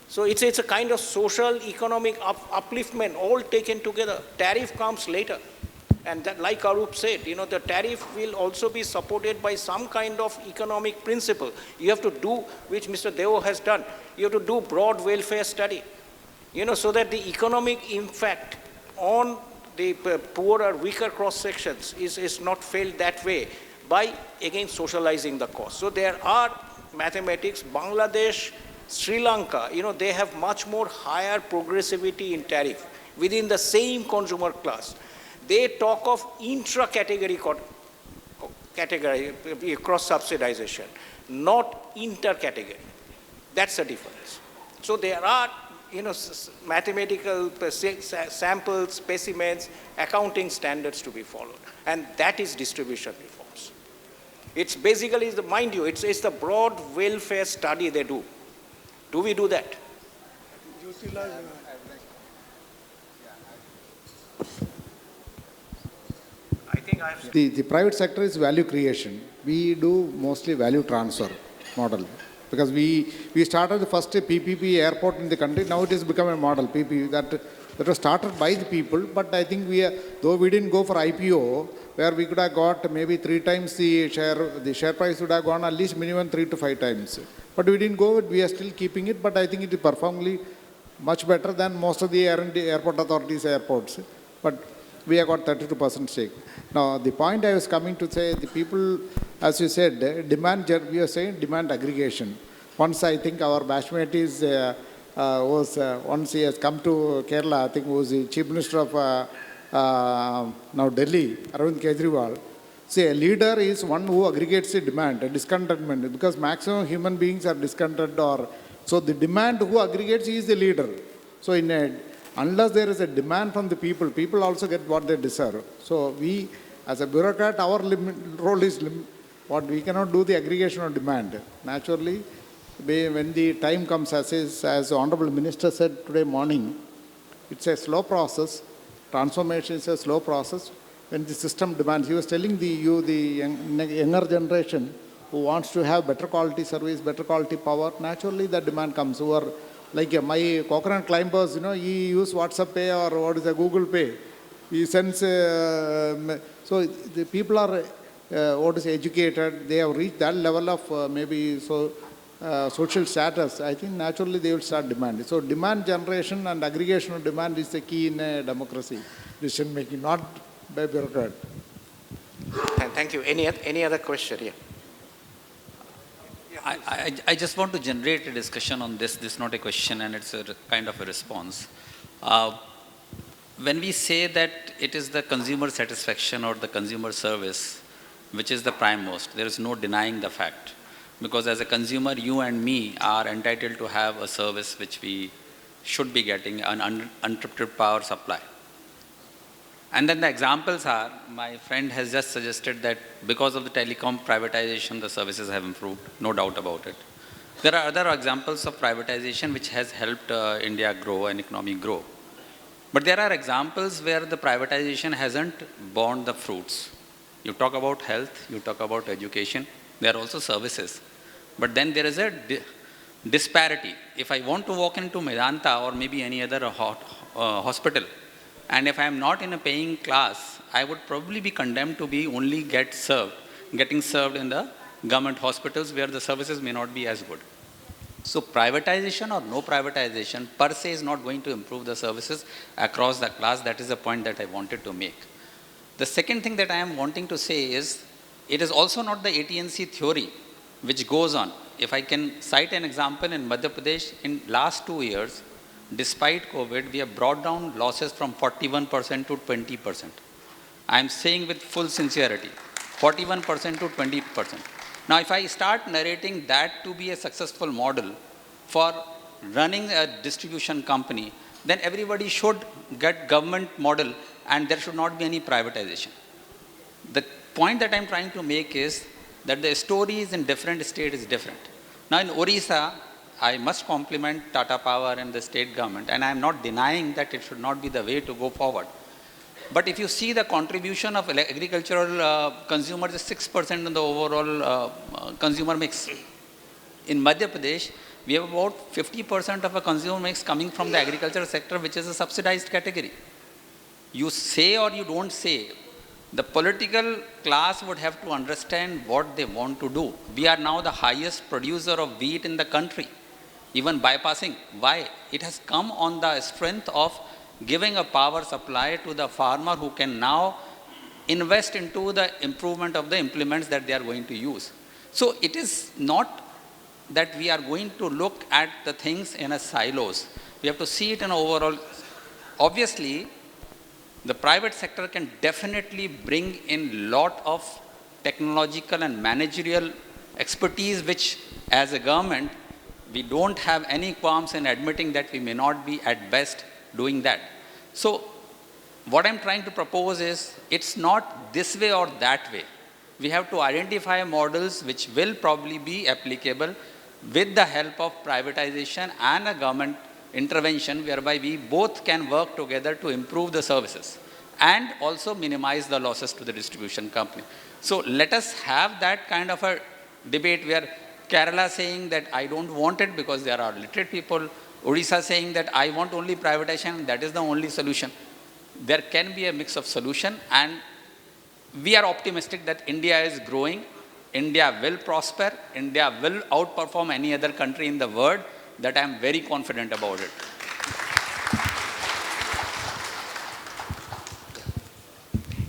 C: So it's a kind of social, economic upliftment, all taken together. Tariff comes later. And that, like Arup said, the tariff will also be supported by some kind of economic principle. You have to do, which Mr. Devo has done, you have to do broad welfare study, so that the economic impact on the poorer, weaker cross sections is not felt that way by, again, socializing the cost. So there are mathematics, Bangladesh, Sri Lanka, they have much more higher progressivity in tariff within the same consumer class. They talk of intra-category cross-subsidization, not inter-category. That's the difference. So there are, mathematical samples, specimens, accounting standards to be followed. And that is distribution reforms. It's basically, mind you, it's the broad welfare study they do. Do we do that?
G: The private sector is value creation. We do mostly value transfer model. Because we started the first PPP airport in the country, now it has become a model, PPP, that was started by the people, but I think though we didn't go for IPO, where we could have got maybe 3 times the share price would have gone at least minimum 3 to 5 times. But we didn't go, we are still keeping it, but I think it is performingly much better than most of the airport authorities' airports. But we have got 32% stake. Now, the point I was coming to say, the people, as you said, we are saying demand aggregation. Once I think our batchmate once he has come to Kerala, I think was the Chief Minister of now Delhi, Arvind Kejriwal. See, a leader is one who aggregates the demand, a discontentment, because maximum human beings are discontented, so the demand who aggregates is the leader. So unless there is a demand from the people, people also get what they deserve. So we, as a bureaucrat, our role is what we cannot do the aggregation of demand. Naturally, when the time comes, as the Honourable Minister said today morning, it's a slow process. Transformation is a slow process. When the system demands, he was telling the younger generation who wants to have better quality service, better quality power, naturally the demand comes. Who are like my coconut climbers, he use WhatsApp Pay or what is a Google Pay. He sends, so the people are educated, they have reached that level of maybe social status. I think naturally they will start demanding. So demand generation and aggregation of demand is the key in a democracy, decision making, not by bureaucrat.
C: Thank you. Any other question here?
K: I just want to generate a discussion on this. This is not a question and it's a kind of a response. When we say that it is the consumer satisfaction or the consumer service which is the prime most, there is no denying the fact. Because as a consumer, you and me are entitled to have a service which we should be getting, an uninterrupted power supply. And then the examples are, my friend has just suggested that because of the telecom privatization, the services have improved, no doubt about it. There are other examples of privatization which has helped India grow and economy grow. But there are examples where the privatization hasn't borne the fruits. You talk about health, you talk about education, there are also services. But then there is a disparity. If I want to walk into Medanta or maybe any other hospital, and if I am not in a paying class, I would probably be condemned to be only getting served in the government hospitals where the services may not be as good. So privatization or no privatization per se is not going to improve the services across the class. That is the point that I wanted to make. The second thing that I am wanting to say is, it is also not the AT&C theory which goes on. If I can cite an example, in Madhya Pradesh, in last 2 years, despite COVID, we have brought down losses from 41% to 20%. I am saying with full sincerity, 41% to 20%. Now, if I start narrating that to be a successful model for running a distribution company, then everybody should get government model and there should not be any privatization. The point that I'm trying to make is that the stories in different states is different. Now in Odisha, I must compliment Tata Power and the state government, and I'm not denying that it should not be the way to go forward. But if you see the contribution of agricultural consumers is 6% in the overall consumer mix. In Madhya Pradesh, we have about 50% of a consumer mix coming from the agricultural sector, which is a subsidized category. You say or you don't say, the political class would have to understand what they want to do. We are now the highest producer of wheat in the country, even bypassing. Why? It has come on the strength of giving a power supply to the farmer who can now invest into the improvement of the implements that they are going to use. So it is not that we are going to look at the things in a silos. We have to see it in overall. Obviously, the private sector can definitely bring in lot of technological and managerial expertise, which as a government, we don't have any qualms in admitting that we may not be at best doing that. So what I'm trying to propose is, it's not this way or that way. We have to identify models which will probably be applicable with the help of privatization and a government intervention, whereby we both can work together to improve the services and also minimize the losses to the distribution company. So let us have that kind of a debate where Kerala saying that I don't want it because there are literate people, Odisha saying that I want only privatization, that is the only solution. There can be a mix of solution, and we are optimistic that India is growing, India will prosper, India will outperform any other country in the world, that I am very confident about it.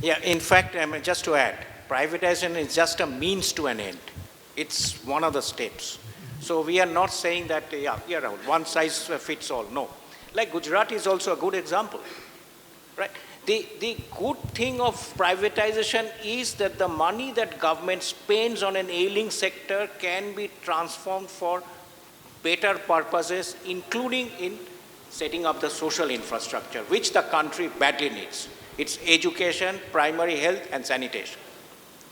C: Yeah, in fact, just to add, privatization is just a means to an end. It's one of the steps. So we are not saying that, one size fits all. No. Like Gujarat is also a good example, right? The good thing of privatization is that the money that government spends on an ailing sector can be transformed for better purposes, including in setting up the social infrastructure, which the country badly needs. It's education, primary health, and sanitation.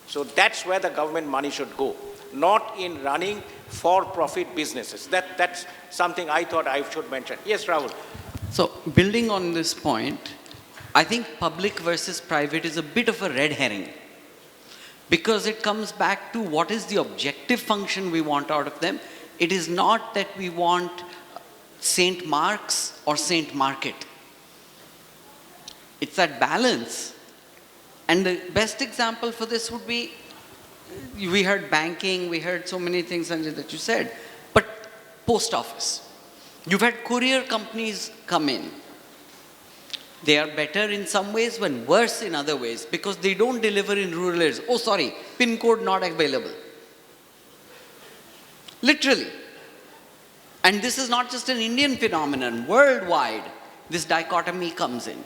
C: So that's where the government money should go, not in running for-profit businesses. That's something I thought I should mention. Yes, Rahul.
L: So building on this point, I think public versus private is a bit of a red herring, because it comes back to what is the objective function we want out of them. It is not that we want St. Mark's or St. Market. It's that balance. And the best example for this would be, we heard banking, we heard so many things, Sanjay, that you said, but post office. You've had courier companies come in. They are better in some ways, but worse in other ways, because they don't deliver in rural areas. Oh, sorry, PIN code not available. Literally. And this is not just an Indian phenomenon. Worldwide, this dichotomy comes in.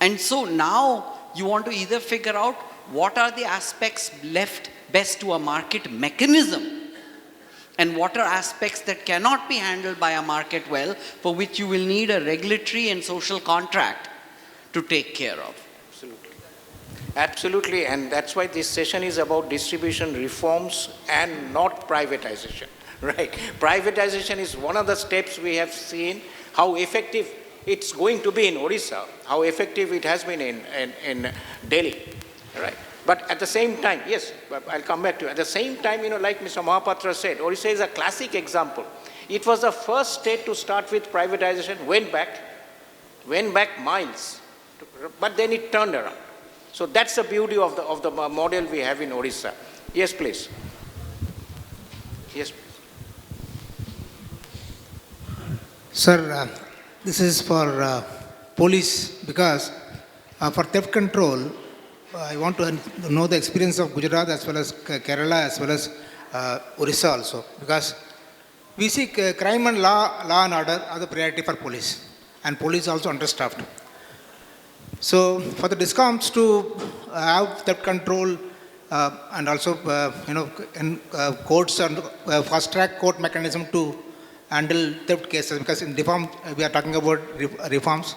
L: And so now you want to either figure out what are the aspects left best to a market mechanism, and what are aspects that cannot be handled by a market well, for which you will need a regulatory and social contract to take care of.
C: Absolutely. Absolutely, and that's why this session is about distribution reforms and not privatization, right? Privatization is one of the steps we have seen how effective it's going to be in Odisha, how effective it has been in Delhi, right? But at the same time, yes, I'll come back to it. At the same time, like Mr. Mahapatra said, Odisha is a classic example. It was the first state to start with privatization, went back miles, but then it turned around. So that's the beauty of the model we have in Odisha. Yes, please. Yes, please.
M: Sir, this is for police, because for theft control, I want to know the experience of Gujarat as well as Kerala as well as Odisha also, because we see crime and law and order are the priority for police, and police also understaffed. So for the Discoms to have theft control and also in courts and fast track court mechanism to handle theft cases? Because in reform, we are talking about reforms.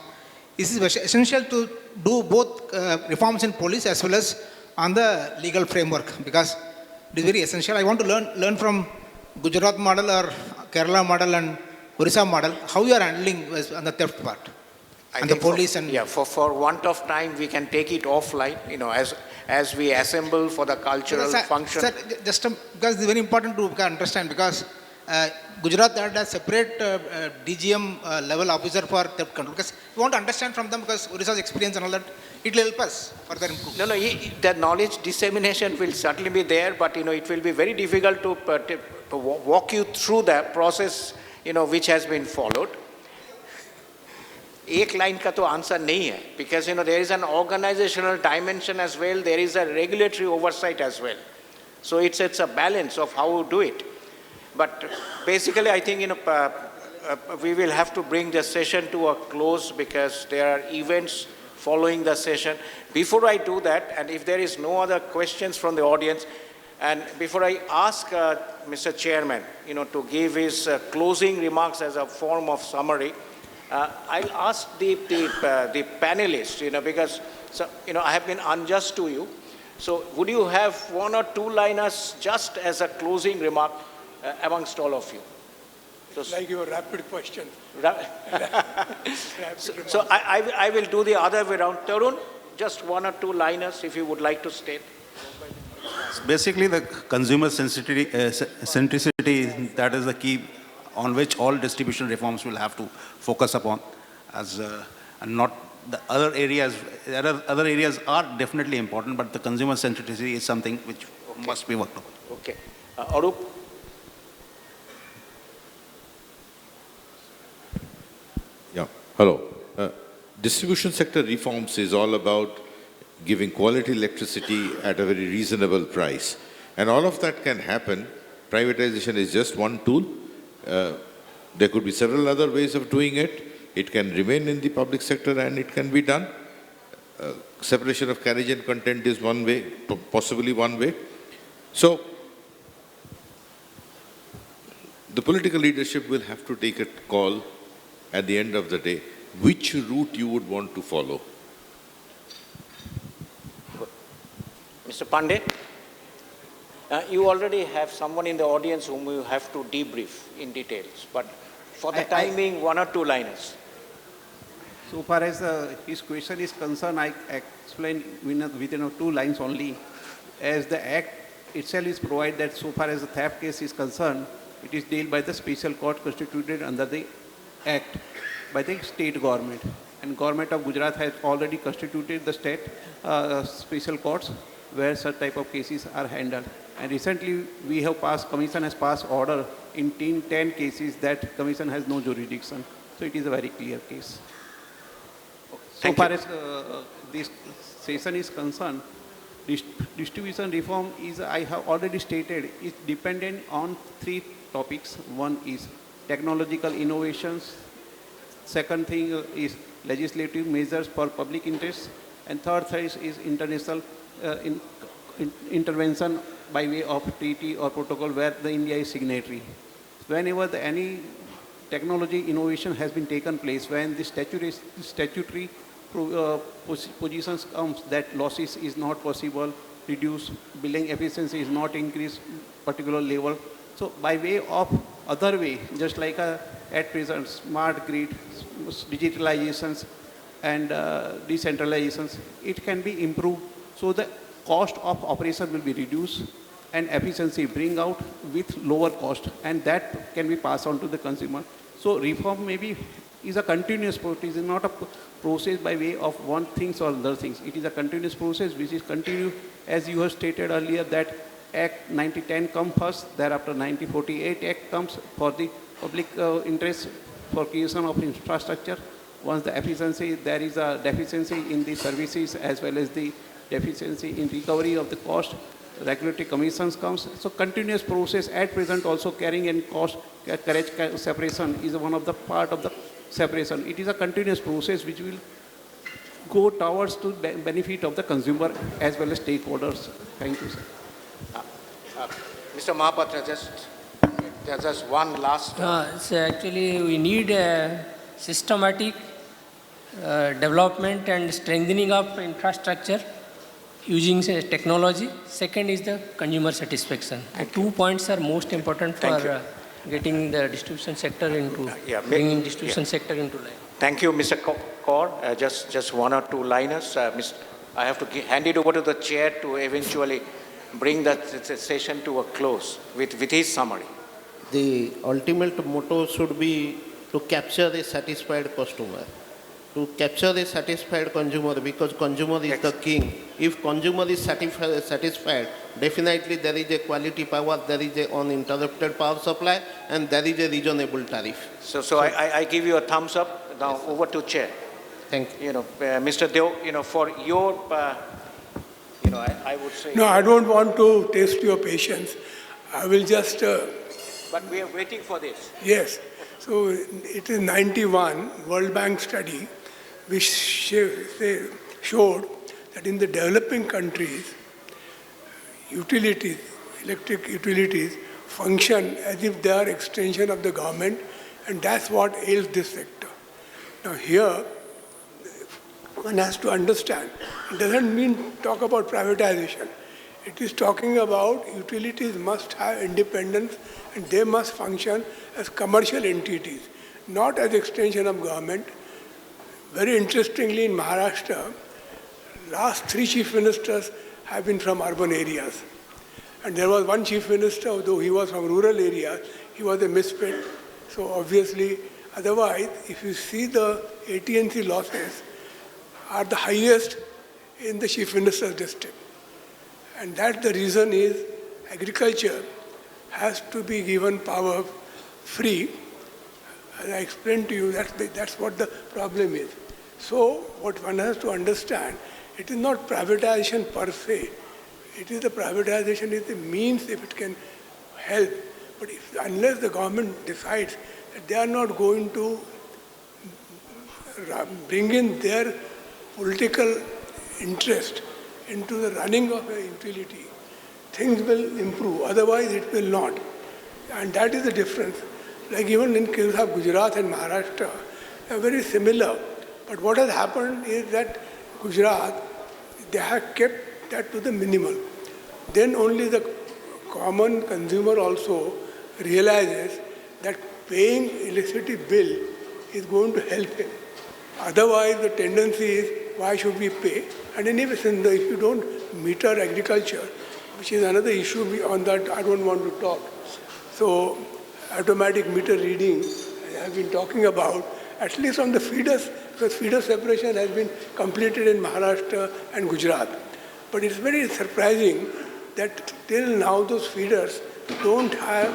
M: Is it essential to do both reforms in police as well as on the legal framework? Because it is very essential. I want to learn from Gujarat model or Kerala model and Odisha model, how you are handling on the theft part. And the police
C: for want of time, we can take it offline, as we assemble for the cultural function.
M: Sir, just because it's very important to understand, because Gujarat had a separate DGM level officer for theft control. Because we want to understand from them, because Odisha's experience and all that, it will help us further improve.
C: No, the knowledge dissemination will certainly be there, but it will be very difficult to walk you through the process, which has been followed. एक line का तो answer नहीं है, because there is an organizational dimension as well, there is a regulatory oversight as well, so it's a balance of how we do it. But basically I think we will have to bring the session to a close, because there are events following the session. Before I do that, and if there is no other questions from the audience, and before I ask Mr. Chairman to give his closing remarks as a form of summary, I'll ask the panelists, because I have been unjust to you. So would you have one or two liners just as a closing remark amongst all of you?
B: Like your rapid question.
C: So I will do the other way around. Tarun, just one or two liners if you would like to state.
D: Basically, the consumer centricity, that is the key on which all distribution reforms will have to focus upon, and not the other areas. Other areas are definitely important, but the consumer centricity is something which must be worked on.
C: Okay. Arup?
F: Yeah, hello. Distribution sector reforms is all about giving quality electricity at a very reasonable price. And all of that can happen. Privatization is just one tool. There could be several other ways of doing it. It can remain in the public sector and it can be done. Separation of carriage and content is one way, possibly one way. So, the political leadership will have to take a call at the end of the day, which route you would want to follow.
C: Mr. Pandey? You already have someone in the audience whom you have to debrief in details, but for the time being, one or two liners.
H: So far as his question is concerned, I explain within 2 lines only. As the Act itself is provided that so far as the theft case is concerned, it is dealt by the special court constituted under the Act by the state government. And government of Gujarat has already constituted the state special courts where such type of cases are handled. And recently we have passed, Commission has passed order in 10 cases that Commission has no jurisdiction. So it is a very clear case. So far as this session is concerned, distribution reform is, I have already stated, is dependent on 3 topics. One is technological innovations. Second thing is legislative measures for public interest. And third thing is international intervention by way of treaty or protocol where the India is signatory. Whenever any technology innovation has been taken place, when the statutory positions comes that losses is not possible, reduce billing efficiency is not increased particular level. So by way of other way, just like at present, smart grid, digitalizations and decentralizations, it can be improved. So the cost of operation will be reduced and efficiency bring out with lower cost, and that can be passed on to the consumer. So reform maybe is a continuous process. It is not a process by way of one things or other things. It is a continuous process which is continued, as you have stated earlier, that Act 9010 comes first, thereafter 9048 Act comes for the public interest for creation of infrastructure. Once the efficiency, there is a deficiency in the services as well as the deficiency in recovery of the cost, regulatory commissions comes. So continuous process at present also carrying in cost, carriage separation is one of the part of the separation. It is a continuous process which will go towards to benefit of the consumer as well as stakeholders. Thank you, sir.
C: Mr. Mahapatra, just just one last.
I: So actually, we need a systematic development and strengthening of infrastructure using technology. Second is the consumer satisfaction. The 2 points are most important for getting the distribution sector into, bringing distribution sector into line.
C: Thank you, Mr. Kaur. Just one or two liners. I have to hand it over to the chair to eventually bring the session to a close with his summary.
E: The ultimate motto should be to capture a satisfied customer, to capture a satisfied consumer, because consumer is the king. If consumer is satisfied, definitely there is a quality power, there is an uninterrupted power supply, and there is a reasonable tariff.
C: So I give you a thumbs up. Now over to chair.
E: Thank you.
C: Mr. Deo, for your, I would say.
B: No, I don't want to test your patience. I will just.
C: But we are waiting for this.
B: Yes. So it is 91 World Bank study which showed that in the developing countries, utilities, electric utilities function as if they are extension of the government, and that's what ails this sector. Now here, one has to understand, it doesn't mean talk about privatization. It is talking about utilities must have independence and they must function as commercial entities, not as extension of government. Very interestingly, in Maharashtra, last 3 chief ministers have been from urban areas. And there was one chief minister, although he was from rural areas, he was a misfit. So obviously, otherwise, if you see the AT&C losses are the highest in the chief minister's district. And that the reason is agriculture has to be given power free. As I explained to you, that's what the problem is. So what one has to understand, it is not privatization per se. It is the privatization is the means if it can help. But unless the government decides that they are not going to bring in their political interest into the running of a utility, things will improve. Otherwise, it will not. And that is the difference. Like even in case of Gujarat and Maharashtra, they are very similar. But what has happened is that Gujarat, they have kept that to the minimal. Then only the common consumer also realizes that paying electricity bill is going to help him. Otherwise, the tendency is, why should we pay? And anyway, if you don't meter agriculture, which is another issue on that I don't want to talk. So, automatic meter reading, I have been talking about, at least on the feeders, because feeder separation has been completed in Maharashtra and Gujarat. But it's very surprising that till now those feeders don't have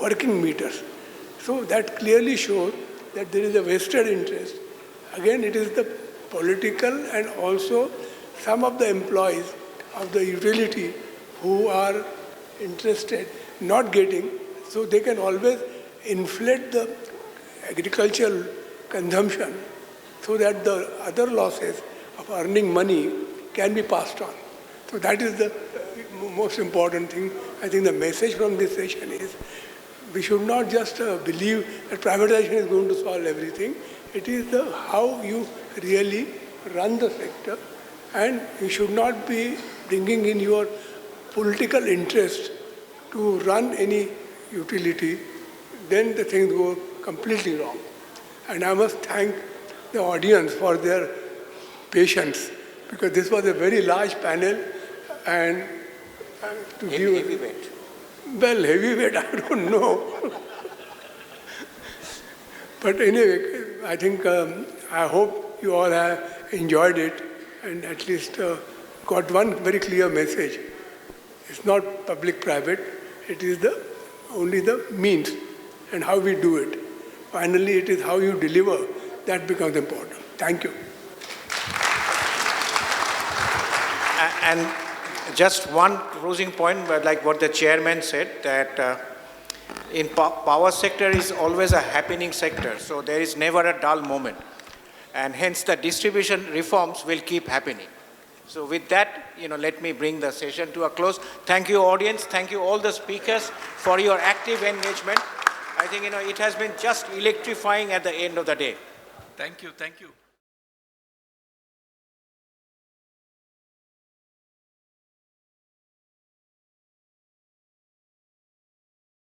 B: working meters. So that clearly shows that there is a vested interest. Again, it is the political and also some of the employees of the utility who are interested, not getting, so they can always inflate the agricultural consumption so that the other losses of earning money can be passed on. So that is the most important thing. I think the message from this session is we should not just believe that privatization is going to solve everything. It is how you really run the sector, and you should not be bringing in your political interest to run any utility. Then the things go completely wrong. And I must thank the audience for their patience, because this was a very large panel, and to give
C: heavyweight.
B: Well, heavyweight, I don't know. But anyway, I think I hope you all have enjoyed it and at least got one very clear message. It's not public-private. It is only the means and how we do it. Finally, it is how you deliver that becomes important. Thank you.
C: And just one closing point, like what the chairman said, that in power sector is always a happening sector, so there is never a dull moment. And hence the distribution reforms will keep happening. So with that, let me bring the session to a close. Thank you, audience. Thank you, all the speakers, for your active engagement. I think, it has been just electrifying at the end of the day.
A: Thank you. Thank you.